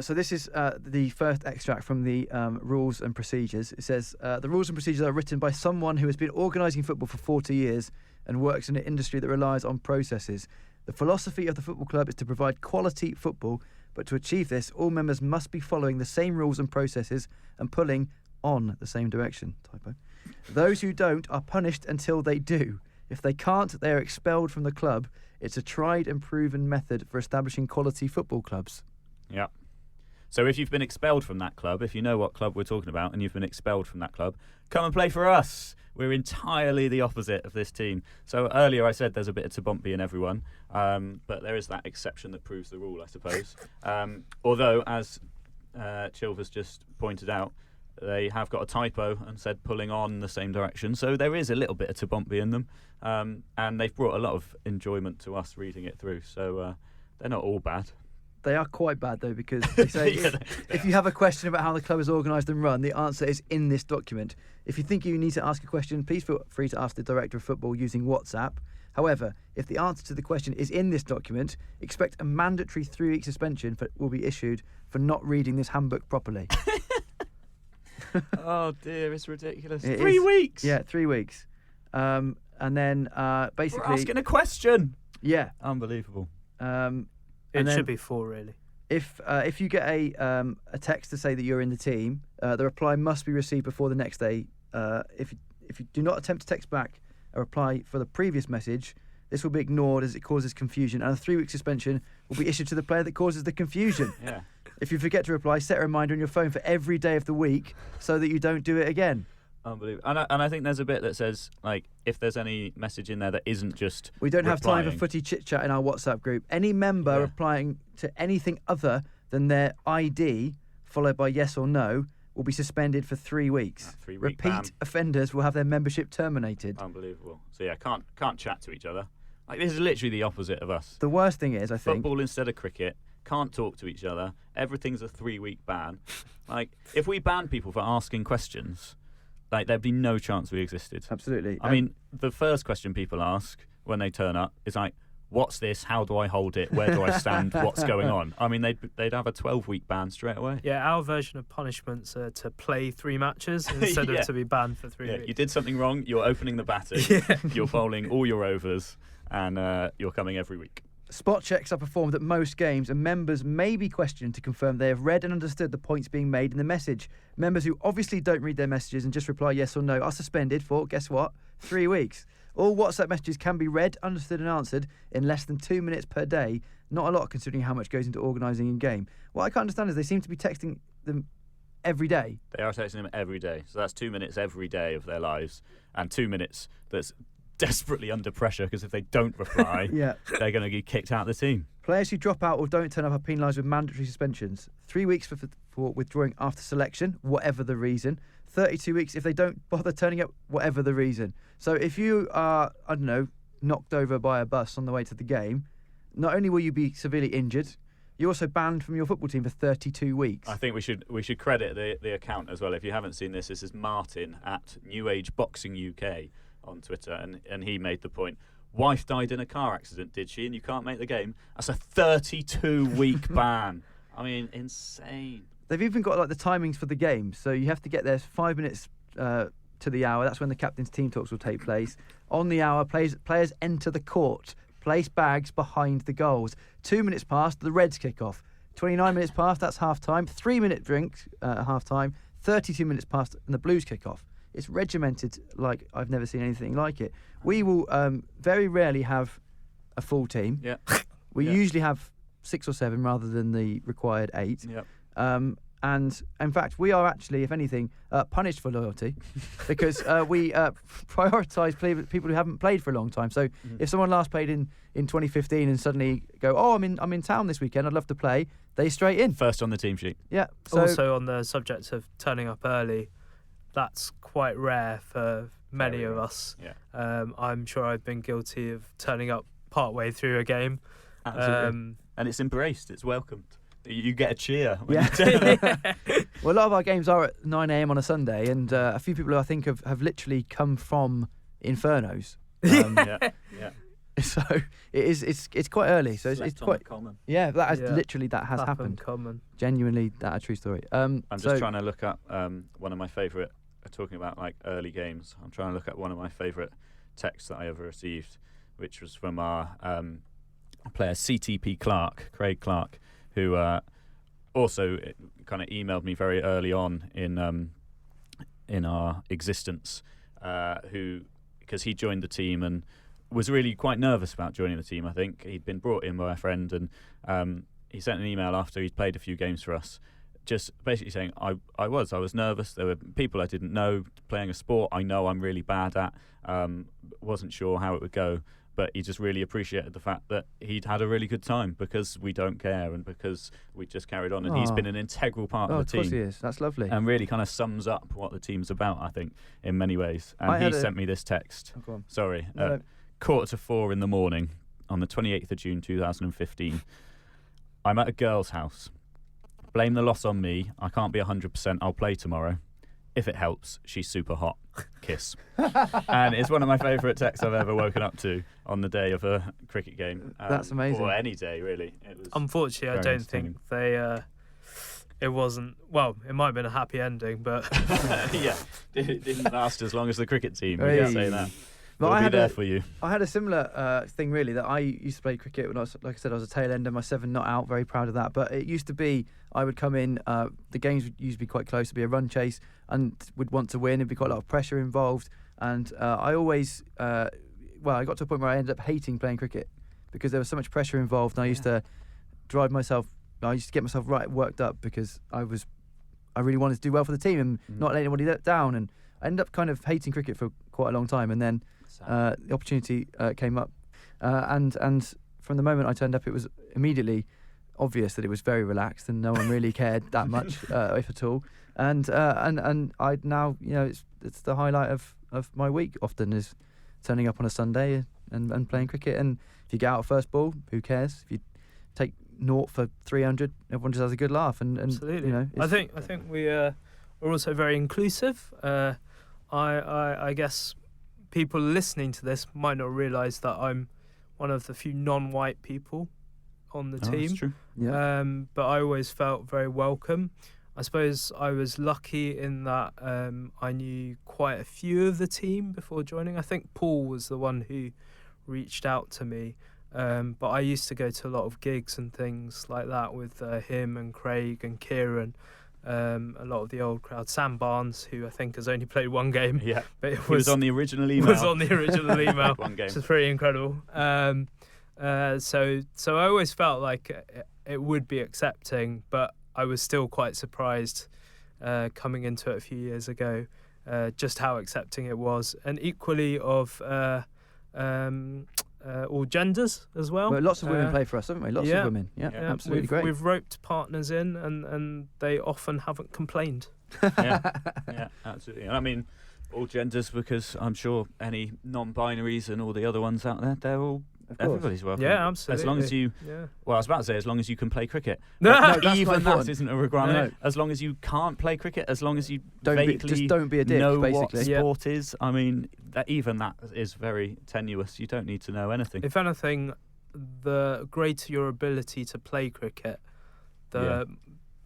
So this is the first extract from the rules and procedures. It says, the rules and procedures are written by someone who has been organising football for 40 years and works in an industry that relies on processes. The philosophy of the football club is to provide quality football, but to achieve this, all members must be following the same rules and processes and pulling on the same direction. Typo. Those who don't are punished until they do. If they can't, they are expelled from the club. It's a tried and proven method for establishing quality football clubs. Yeah. So if you've been expelled from that club, if you know what club we're talking about and you've been expelled from that club, come and play for us. We're entirely the opposite of this team. So earlier I said there's a bit of TBONTB in everyone, but there is that exception that proves the rule, I suppose. Although, as Chilver's just pointed out, they have got a typo and said pulling on the same direction. So there is a little bit of TBONTB in them. And they've brought a lot of enjoyment to us reading it through. So they're not all bad. They are quite bad, though, because they say if you have a question about how the club is organised and run, the answer is in this document. If you think you need to ask a question, please feel free to ask the Director of Football using WhatsApp. However, if the answer to the question is in this document, expect a mandatory 3-week suspension will be issued for not reading this handbook properly. Oh, dear, it's ridiculous. It 3 is. weeks? Yeah, 3 weeks. And then basically... We're asking a question. Yeah. Unbelievable. It should be 4, really. If you get a text to say that you're in the team, the reply must be received before the next day. If you do not attempt to text back a reply for the previous message, this will be ignored as it causes confusion, and a 3-week suspension will be issued to the player that causes the confusion. Yeah. If you forget to reply, set a reminder on your phone for every day of the week so that you don't do it again. Unbelievable. And I think there's a bit that says, like, if there's any message in there that isn't just We don't have time for replying. footy chit-chat in our WhatsApp group. Any member replying to anything other than their ID, followed by yes or no, will be suspended for 3 weeks. 3-week Repeat ban. offenders will have their membership terminated. Unbelievable. So yeah, can't chat to each other. Like, this is literally the opposite of us. The worst thing is, I think... Football instead of cricket. Can't talk to each other. Everything's a 3-week ban. Like, if we banned people for asking questions, like, there'd be no chance we existed. Absolutely. I mean, the first question people ask when they turn up is like, what's this? How do I hold it? Where do I stand? What's going on? I mean, they'd have a 12-week ban straight away. Yeah, our version of punishments are to play 3 matches instead of to be banned for 3 weeks. You did something wrong, you're opening the batting, you're bowling all your overs, and you're coming every week. Spot checks are performed at most games, and members may be questioned to confirm they have read and understood the points being made in the message. Members who obviously don't read their messages and just reply yes or no are suspended for, guess what, 3 weeks. All WhatsApp messages can be read, understood and answered in less than 2 minutes per day. Not a lot considering how much goes into organising a game. What I can't understand is they seem to be texting them every day. They are texting them every day. So that's 2 minutes every day of their lives, and 2 minutes that's desperately under pressure because if they don't reply, they're going to get kicked out of the team. Players who drop out or don't turn up are penalised with mandatory suspensions. 3 weeks for withdrawing after selection, whatever the reason. 32 weeks if they don't bother turning up, whatever the reason. So if you are, I don't know, knocked over by a bus on the way to the game, not only will you be severely injured, you're also banned from your football team for 32 weeks. I think we should credit the account as well. If you haven't seen this is Martin at New Age Boxing UK on Twitter, and he made the point. Wife died in a car accident, did she? And you can't make the game. That's a 32-week ban. I mean, insane. They've even got like the timings for the game, so you have to get there 5 minutes to the hour. That's when the captain's team talks will take place. On the hour, players enter the court, place bags behind the goals. 2 minutes past, the Reds kick off. 29 minutes past, that's half time. 3 minute drinks at half time. 32 minutes past, and the Blues kick off. It's regimented like I've never seen anything like it. We will very rarely have a full team. Yeah. We usually have 6 or 7 rather than the required 8. Yep. And in fact, we are actually, if anything, punished for loyalty because we prioritise people who haven't played for a long time. So if someone last played in 2015 and suddenly go, oh, I'm in town this weekend, I'd love to play, they straight in. First on the team sheet. Yeah. So, Also, on the subject of turning up early, that's quite rare for many Very of rare. us. Yeah. I'm sure I've been guilty of turning up partway through a game. Absolutely. And it's embraced. It's welcomed. You get a cheer. When Yeah. you turn up. Well, a lot of our games are at 9 a.m. on a Sunday, and a few people who I think have literally come from Infernos. Yeah. So it's quite early. So it's quite common. that has Yeah. literally that has happened. Common. Genuinely, that a true story. I'm just trying to look up one of my favourite. Talking about like early games, I'm trying to look at one of my favourite texts that I ever received, which was from our player CTP Clark, Craig Clark, who also kind of emailed me very early on in our existence, because he joined the team and was really quite nervous about joining the team. I think he'd been brought in by a friend, and he sent an email after he'd played a few games for us, just basically saying I was nervous. There were people I didn't know playing a sport I know I'm really bad at. Wasn't sure how it would go, but he just really appreciated the fact that he'd had a really good time because we don't care and because we just carried on. And he's been an integral part of the team. Of course he is. That's lovely. And really kind of sums up what the team's about, I think, in many ways. And he sent me this text. Oh, go on. Sorry. No. 3:45 in the morning on the 28th of June 2015. I'm at a girl's house. Blame the loss on me. I can't be 100%. I'll play tomorrow. If it helps, she's super hot. Kiss. And it's one of my favourite texts I've ever woken up to on the day of a cricket game. That's amazing. Or any day, really. It was Unfortunately, I very don't think they. It wasn't. Well, it might have been a happy ending, but yeah, it didn't last as long as the cricket team. We Hey. can say that. But We'll I be had there for you. I had a similar thing, really, that I used to play cricket when I was, like I said, I was a tail ender, my 7 not out, very proud of that. But it used to be, I would come in, the games would usually be quite close, it'd be a run chase, and would want to win, it'd be quite a lot of pressure involved. And I always, I got to a point where I ended up hating playing cricket because there was so much pressure involved, and I used to get myself right worked up because I really wanted to do well for the team and not let anybody down. And I ended up kind of hating cricket for quite a long time, and then the opportunity came up, and from the moment I turned up, it was immediately obvious that it was very relaxed and no one really cared that much, if at all. And I now, it's the highlight of my week. Often is turning up on a Sunday and playing cricket. And if you get out first ball, who cares? If you take 0 for 300, everyone just has a good laugh. And absolutely, I think we're also very inclusive. I guess people listening to this might not realise that I'm one of the few non-white people on the team. That's true. Yeah. But I always felt very welcome. I suppose I was lucky in that I knew quite a few of the team before joining. I think Paul was the one who reached out to me. But I used to go to a lot of gigs and things like that with him and Craig and Kieran. A lot of the old crowd. Sam Barnes, who I think has only played one game. Yeah, but he was on the original email. Was on the original email. One game. Which is pretty incredible. So I always felt like it would be accepting, but I was still quite surprised coming into it a few years ago, just how accepting it was, and equally of all genders as well. Well, lots of women play for us, haven't we? Lots of women. Yeah, absolutely great. We've roped partners in, and they often haven't complained. yeah, absolutely. And I mean, all genders, because I'm sure any non-binaries and all the other ones out there, they're all, everybody's welcome. Yeah, absolutely. As long as you, yeah. well, I was about to say, as long as you can play cricket. No, even that isn't a requirement. No. As long as you can't play cricket, as long as you just don't be a dick, know basically. what sport is. I mean, that is very tenuous. You don't need to know anything. If anything, the greater your ability to play cricket, the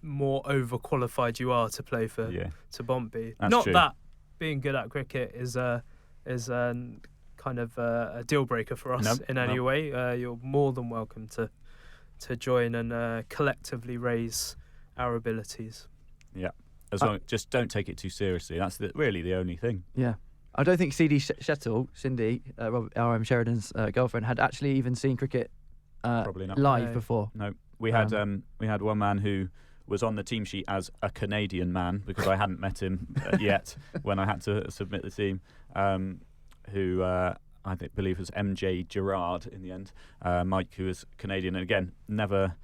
more overqualified you are to play for TBONTB. That's Not true. that being good at cricket is kind of a deal breaker for us in any way. You're more than welcome to join and collectively raise our abilities. Yeah, as long just don't take it too seriously. That's really the only thing. Yeah. I don't think CD Shettle, Cindy, RM Sheridan's girlfriend, had actually even seen cricket Probably not. live No. before. No, we had one man who was on the team sheet as a Canadian man because I hadn't met him yet when I had to submit the team, who I believe was MJ Gerard in the end. Mike, who was Canadian, and again, never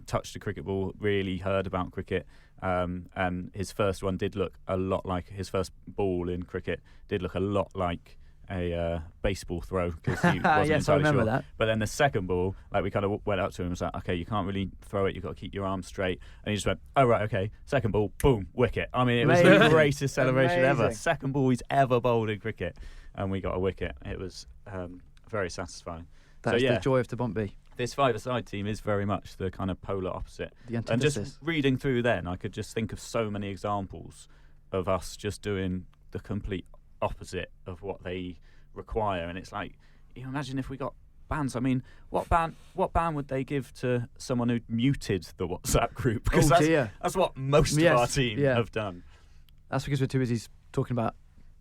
touched a cricket ball, really heard about cricket. And his first one did look a lot like, his first ball in cricket did look a lot like a baseball throw because he wasn't Yes, I entirely remember sure. that. But then the second ball, like we kind of went up to him and was like, okay, you can't really throw it, you've got to keep your arms straight. And he just went, oh, right, okay. Second ball, boom, wicket. I mean, it was the greatest celebration ever. Amazing. Second ball he's ever bowled in cricket. And we got a wicket. It was very satisfying. That's so, yeah, the joy of TBONTB. this five-a-side team is very much the kind of polar opposite. The And antithesis. just reading through then, I could just think of so many examples of us just doing the complete opposite of what they require. And it's like, you know, imagine if we got bans. I mean, what ban would they give to someone who muted the WhatsApp group? Because that's what most of our team have done. That's because we're too busy talking about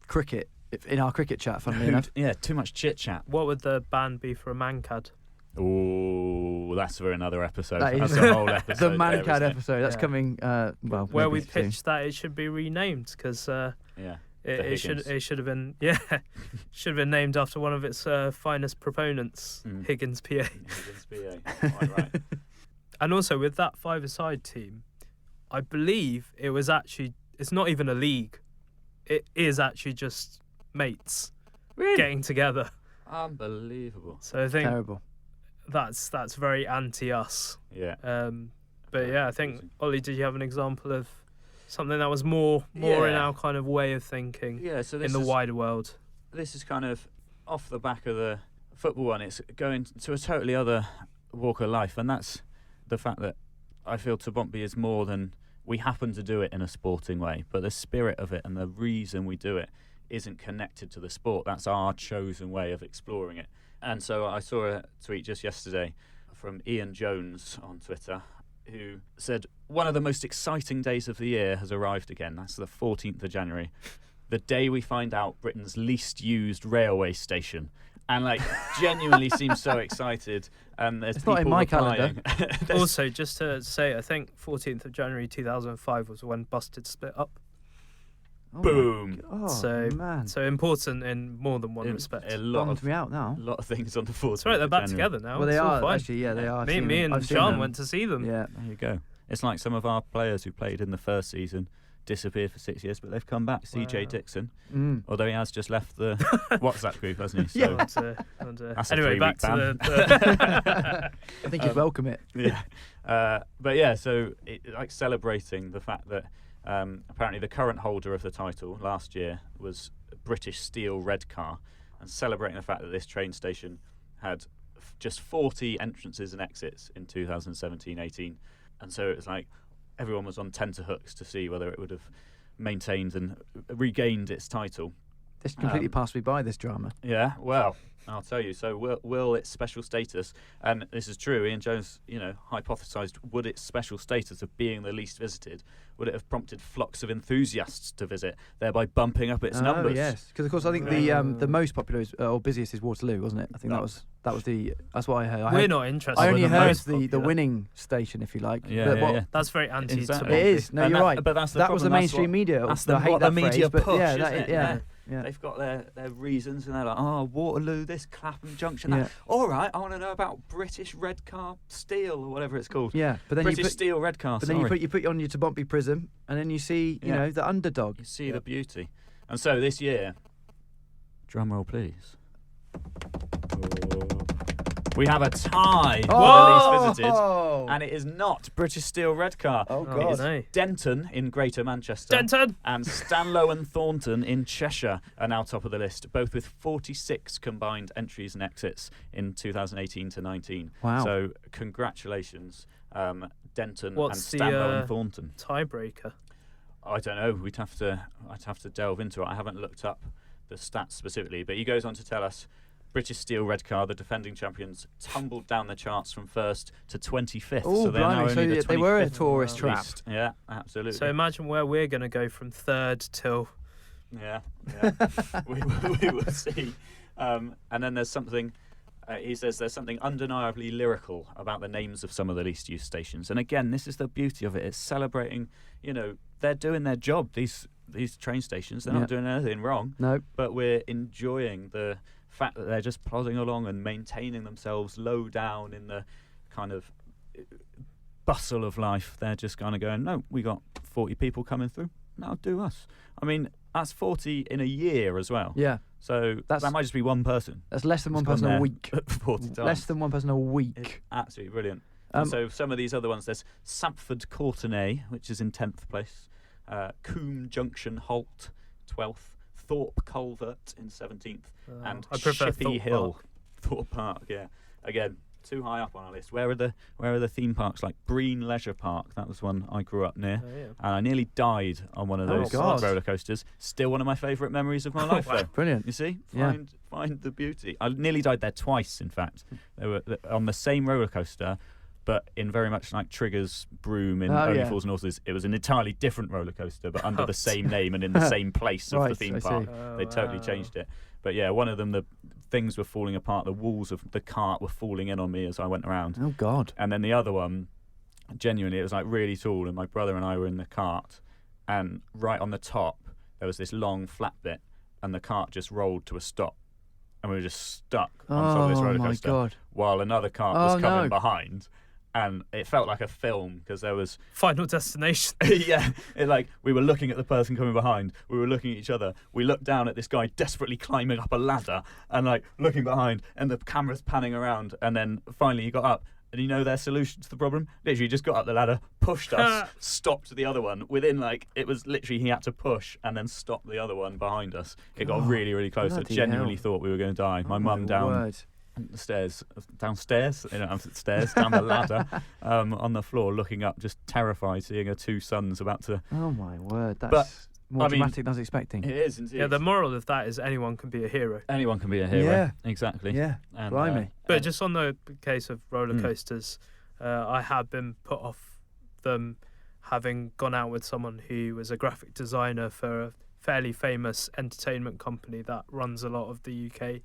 cricket in our cricket chat, funnily enough. Yeah, too much chit-chat. What would the ban be for a mancad? Oh, that's for another episode. That is That's a whole episode. The Mancad episode. That's Yeah. coming. Where we maybe soon. pitched that it should be renamed because Yeah. it should have been should have been named after one of its finest proponents, Higgins PA. Higgins PA. Quite right. And also with that five-a-side team, I believe it's not even a league. It is actually just mates getting together. Unbelievable. So I think Terrible. that's very anti-us. Yeah. But yeah, I think, Ollie, did you have an example of something that was more in our kind of way of thinking So in the wider world? This is kind of off the back of the football one. It's going to a totally other walk of life, and that's the fact that I feel TBONTB is more than we happen to do it in a sporting way, but the spirit of it and the reason we do it isn't connected to the sport. That's our chosen way of exploring it. And so I saw a tweet just yesterday from Ian Jones on Twitter, who said, one of the most exciting days of the year has arrived again. That's the 14th of January, the day we find out Britain's least used railway station. And like genuinely seems so excited. And there's It's people not in my replying. calendar. Also, just to say, I think 14th of January 2005 was when Busted split up. Oh Boom. Man. So important in more than one respect. A lot Bummed me out now. of things on the 14th. That's right, they're back of January. together now. Well, they It's all are fine. actually. Yeah, they are. Me and I've seen Sean them. went to see them. Yeah. There you go. It's like some of our players who played in the first season disappeared for 6 years, but they've come back. CJ Wow. Dixon, Mm. although he has just left the WhatsApp group, hasn't he? Yeah. So, That's a Anyway, 3-week back ban. to the I think he'd welcome it. yeah. But yeah, so like celebrating the fact that apparently the current holder of the title last year was British Steel Redcar, and celebrating the fact that this train station had just 40 entrances and exits in 2017-18, and so it was like everyone was on tenterhooks to see whether it would have maintained and regained its title. This completely passed me by, this drama. Yeah, well, I'll tell you. So will its special status, and this is true, Ian Jones, hypothesised, would its special status of being the least visited, would it have prompted flocks of enthusiasts to visit, thereby bumping up its numbers? Oh, yes. Because, of course, I think the most popular or busiest is Waterloo, wasn't it? I think that's what I heard. We're not interested. I only in the heard most the popular. winning station, if you like. Yeah, But yeah, yeah. That's very anti. Exactly. It is. No, And you're that- right. but that's the that was the problem, mainstream media. That's I hate what that the media phrase, push, but yeah, isn't that, it? yeah. They've got their reasons, and they're like, oh, Waterloo, this Clapham Junction. Yeah. That. All right, I want to know about British Redcar Steel or whatever it's called. Yeah, but then British Steel Redcar. But then you put on your TBONTB prism, and then you see, you know, the underdog. You see the beauty. And so this year, drum roll please. We have a tie for the least visited, and it is not British Steel Redcar. Oh, Oh, God. no. Denton in Greater Manchester. Denton. And Stanlow and Thornton in Cheshire are now top of the list, both with 46 combined entries and exits in 2018 to 19. Wow. So congratulations, Denton What's and the, Stanlow and Thornton. Tiebreaker. I don't know. I'd have to delve into it. I haven't looked up the stats specifically, but he goes on to tell us British Steel Redcar, the defending champions, tumbled down the charts from first to 25th. Oh, so they're now blimey. only So the they were a 25th tourist trap. least. Yeah, absolutely. So imagine where we're going to go from third till. Yeah. we will see. And then there's something He says there's something undeniably lyrical about the names of some of the least used stations. And again, this is the beauty of it. It's celebrating, they're doing their job, these train stations. They're not doing anything wrong. No. But we're enjoying the fact that they're just plodding along and maintaining themselves low down in the kind of bustle of life. They're just kind of going, no, we got 40 people coming through. Now do us. I mean, that's 40 in a year as well. Yeah. So that might just be one person. That's less than one person a week. 40 times. Less than one person a week. It's absolutely brilliant. And so some of these other ones, there's Sampford Courtenay, which is in 10th place. Coombe Junction Halt, 12th. Thorpe Culvert in 17th. And I prefer Shippey Thorpe Hill. Park. Thorpe Park, yeah. Again, too high up on our list. Where are the theme parks like Breen Leisure Park? That was one I grew up near, and I nearly died on one of those roller coasters. Still one of my favourite memories of my life. Though. Brilliant. You see, find the beauty. I nearly died there twice. In fact, they were on the same roller coaster, but in very much like Trigger's Broom in Only Fools and Horses. It was an entirely different roller coaster, but under the same name and in the same place of the theme park. They totally changed it. But yeah, one of them, the things were falling apart. The walls of the cart were falling in on me as I went around. Oh, God. And then the other one, genuinely, it was like really tall, and my brother and I were in the cart, and right on the top, there was this long flat bit, and the cart just rolled to a stop. And we were just stuck on top of this roller coaster. My God. While another cart was coming behind. And it felt like a film because there was Final Destination. yeah, we were looking at the person coming behind. We were looking at each other. We looked down at this guy desperately climbing up a ladder and looking behind, and the camera's panning around. And then finally he got up, and their solution to the problem? Literally just got up the ladder, pushed us, stopped the other one. Within it was literally he had to push and then stop the other one behind us. It got really, really close. I genuinely thought we were going to die. My mum downstairs, down the ladder, on the floor, looking up, just terrified, seeing her two sons about to. Oh my word! That's more dramatic than I was expecting. It is indeed. Yeah, the moral of that is anyone can be a hero. Anyone can be a hero. Yeah, exactly. Yeah, and, blimey. But just on the case of roller coasters, I have been put off them having gone out with someone who was a graphic designer for a fairly famous entertainment company that runs a lot of the UK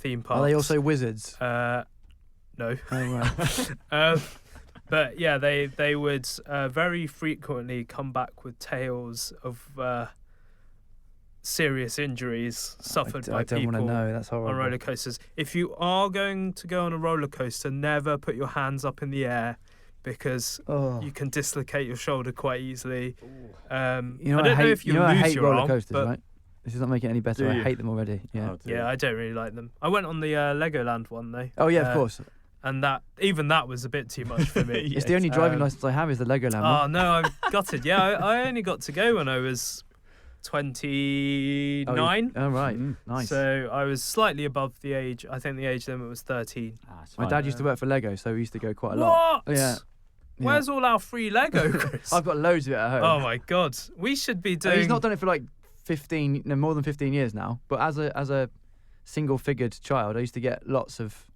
theme parks. Are they also wizards? No. Oh, right. But yeah, they would very frequently come back with tales of serious injuries suffered by people. I don't want to know. That's horrible. On roller coasters. If you are going to go on a roller coaster, never put your hands up in the air, because you can dislocate your shoulder quite easily. I don't know if you lose I hate your roller arm, coasters, but right? This is not making it any better. I hate them already. Yeah. Yeah, I don't really like them. I went on the Legoland one though. Oh yeah, of course. And that was a bit too much for me. It's the only driving license I have is the Legoland one. Oh no, I'm gutted. Yeah, I only got to go when I was 29. Oh right, nice. So I was slightly above the age. I think the age limit was 13. My dad used to work for Lego, so we used to go quite a lot. What? Yeah. Where's all our free Lego, Chris? I've got loads of it at home. Oh my god, we should be doing. He's not done it for like more than 15 years now. But as a single-figured child, I used to get lots of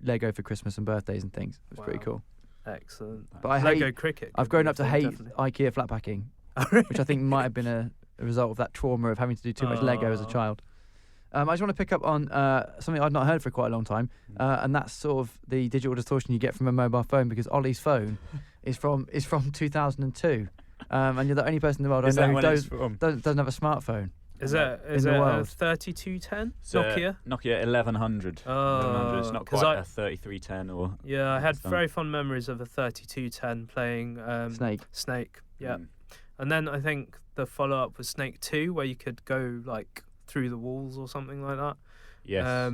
Lego for Christmas and birthdays and things. It was pretty cool. Excellent. But I Lego hate cricket. I've grown up to hate definitely. IKEA flat packing, which I think might have been a result of that trauma of having to do too much Lego as a child. I just want to pick up on something I'd not heard for quite a long time, and that's sort of the digital distortion you get from a mobile phone, because Ollie's phone is from 2002, and you're the only person in the world I know who doesn't have a smartphone. Is it a 3210 Nokia? Nokia 1100. Oh, it's not quite a 3310 or. Yeah, I had very fond memories of a 3210 playing Snake. Yeah, and then I think the follow-up was Snake 2, where you could go through the walls or something like that. Yes.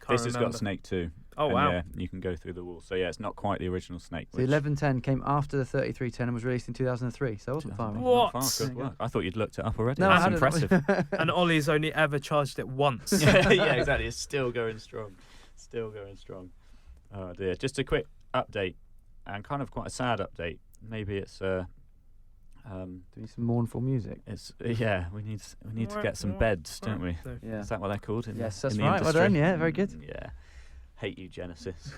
This has got Snake 2. Oh, wow. Yeah, you can go through the walls. So, yeah, it's not quite the original Snake. The 1110 came after the 3310 and was released in 2003, so it wasn't far. What? Good work. I thought you'd looked it up already. No, that's impressive. And Ollie's only ever charged it once. yeah, exactly. It's still going strong. Oh, dear. Just a quick update, and kind of quite a sad update. Maybe it's... doing some mournful music. We need to get some beds, don't we? Yeah. Is that what they're called? Yes, that's right. Well done. Yeah, very good. Yeah. Hate you, Genesis.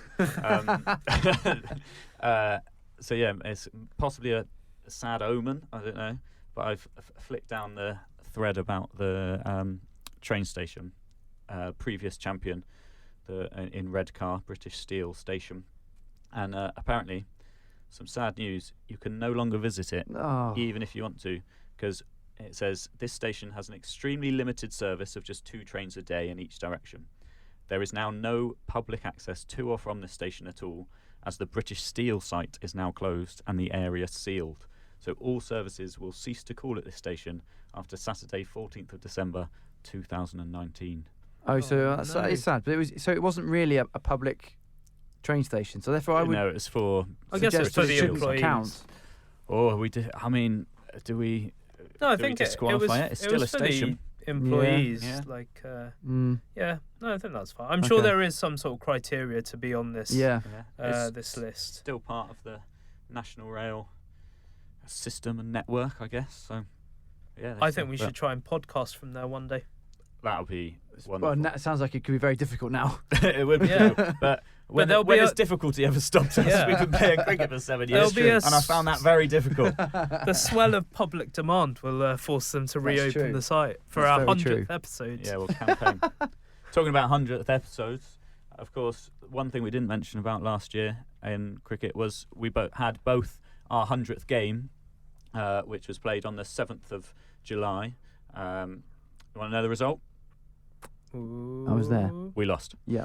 So yeah, it's possibly a sad omen. I don't know, but I've flicked down the thread about the train station. Previous champion in Redcar, British Steel Station, and apparently, some sad news: you can no longer visit it, even if you want to, because it says this station has an extremely limited service of just 2 trains a day in each direction. There is now no public access to or from this station at all, as the British Steel site is now closed and the area sealed. So all services will cease to call at this station after Saturday, 14th of December, 2019. So it's sad, but it wasn't really a public train station. So therefore, I would. No, it's for. I guess it's for the employees. Count. Oh, we did. I mean, do we? No, I do think we disqualify it? It's still a station. Employees, Yeah. like, Mm. yeah, no, I think that's fine. I'm sure there is some sort of criteria to be on this, Yeah. It's this list. still part of the National Rail system and network, I guess. So, yeah. I think we should try and podcast from there one day. That would be Well, wonderful. that sounds like it could be very difficult now. It would be, Yeah. but when there'll when be has difficulty ever stopped us? Yeah. We've been playing cricket for 7 There'll years, be a and I found that very difficult. The swell of public demand will force them to reopen true. the site for That's our very 100th true. episode. Yeah, we'll campaign. Talking about 100th episodes, of course, one thing we didn't mention about last year in cricket was we had both our 100th game, which was played on the 7th of July. You want to know the result? I was there. We lost. Yeah.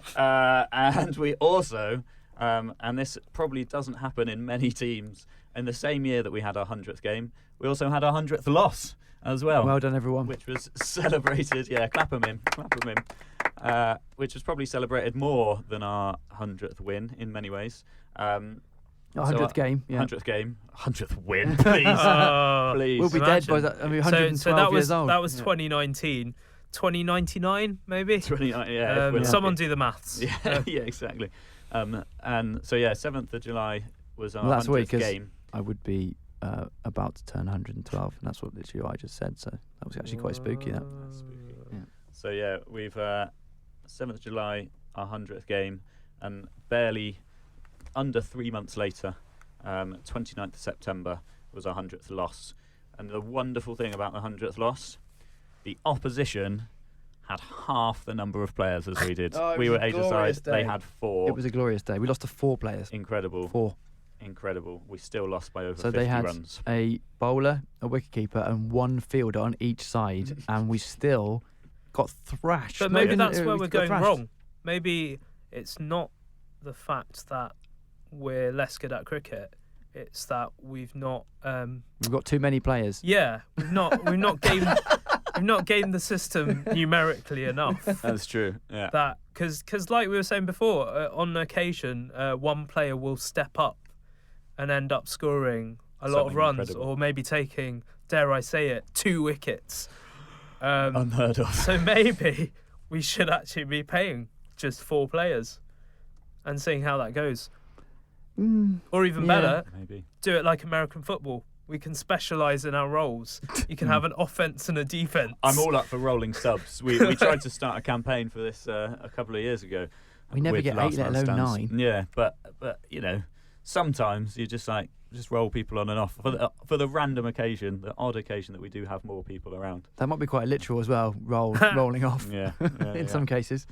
And we also, and this probably doesn't happen in many teams, in the same year that we had our 100th game, we also had our 100th loss as well. Well done, everyone. Which was celebrated, clap them in. Which was probably celebrated more than our 100th win in many ways. Our 100th game. Yeah. 100th game. 100th win, please. Please. We'll be dead by that. I mean, 112 so that was years old. that was 2019. 2099 maybe. 29, yeah. if we're Someone lucky. do the maths. Yeah, yeah, exactly. And so 7th of July was our that's 100th game. I would be about to turn 112, and that's what literally I just said. So that was actually quite spooky. That. Yeah. So we've 7th of July, our 100th game, and barely under 3 months later, 29th of September was our 100th loss. And the wonderful thing about the 100th loss, the opposition had half the number of players as we did. Oh, it we was were a age aside, glorious day. they had 4. It was a glorious day. We lost to 4 players. Incredible. 4. Incredible. We still lost by over So 50 they had runs. a bowler, a wicketkeeper, and 1 fielder on each side, and we still got thrashed. But maybe that's where we we're got going thrashed. wrong. Maybe it's not the fact that we're less good at cricket. It's that we've not. We've got too many players. Yeah, we've not gamed the system numerically enough. That's true. Yeah. That because like we were saying before, on occasion, one player will step up and end up scoring a lot of Something runs, incredible. or maybe taking, dare I say it, 2 wickets. Unheard of. So maybe we should actually be paying just 4 players and seeing how that goes. Or even better, Maybe. do it like American football. We can specialise in our roles. You can have an offence and a defence. I'm all up for rolling subs. We tried to start a campaign for this a couple of years ago. We never with get last 8, let man alone stands. 9. Yeah, but sometimes you just roll people on and off for the random occasion, the odd occasion that we do have more people around. That might be quite literal as well. Rolling off. Yeah, in some cases.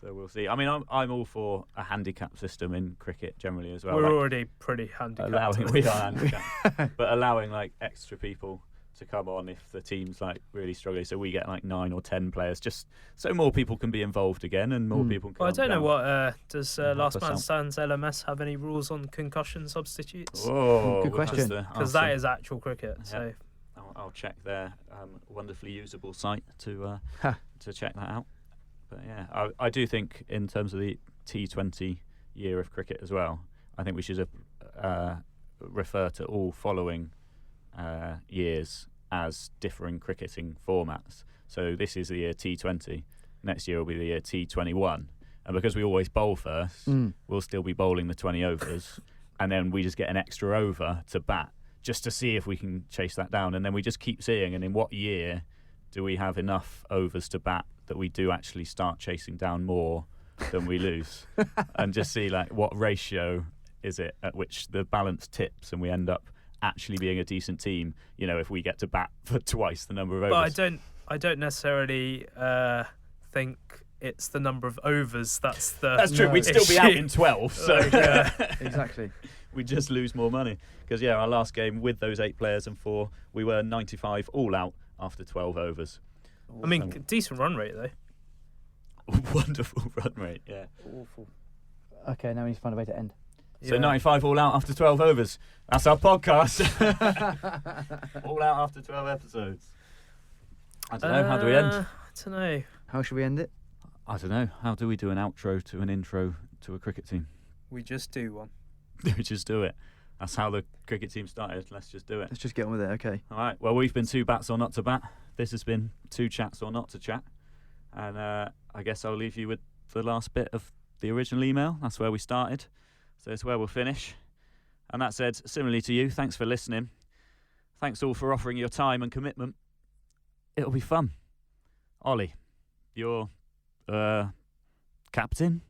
So we'll see. I mean, I'm all for a handicap system in cricket generally as well. We're like already pretty handicapped. we are handicapped, but allowing extra people to come on if the team's really struggling. So we get 9 or 10 players, just so more people can be involved again and more people can. Well, I don't know down. what does Last us Man out. Stands LMS have any rules on concussion substitutes? Oh, Good we'll have question. to Because ask that them. is actual cricket. So I'll check their wonderfully usable site to check that out. But yeah, I do think in terms of the T20 year of cricket as well, I think we should refer to all following years as differing cricketing formats. So this is the year T20. Next year will be the year T21. And because we always bowl first, we'll still be bowling the 20 overs. And then we just get an extra over to bat just to see if we can chase that down. And then we just keep seeing, and in what year do we have enough overs to bat that we do actually start chasing down more than we lose, and just see what ratio is it at which the balance tips and we end up actually being a decent team, if we get to bat for twice the number of overs. But I don't necessarily think it's the number of overs that's the That's true. No. We'd still be out issue. in 12, so Exactly. we just lose more money. Because, yeah, our last game with those 8 players and 4, we were 95 all out after 12 overs. I mean, decent run rate though. Wonderful run rate, yeah. Awful. Okay, now we need to find a way to end. So Yeah. 95 all out after 12 overs. That's our podcast. All out after 12 episodes. I don't know. How do we end? I don't know. How should we end it? I don't know. How do we do an outro to an intro to a cricket team? We just do one. We just do it. That's how the cricket team started. Let's just do it. Let's just get on with it. Okay. All right. Well, we've been 2 bats or not to bat. This has been 2 chats or not to chat. And I guess I'll leave you with the last bit of the original email. That's where we started. So it's where we'll finish. And that said, similarly to you, thanks for listening. Thanks all for offering your time and commitment. It'll be fun. Ollie, you're captain?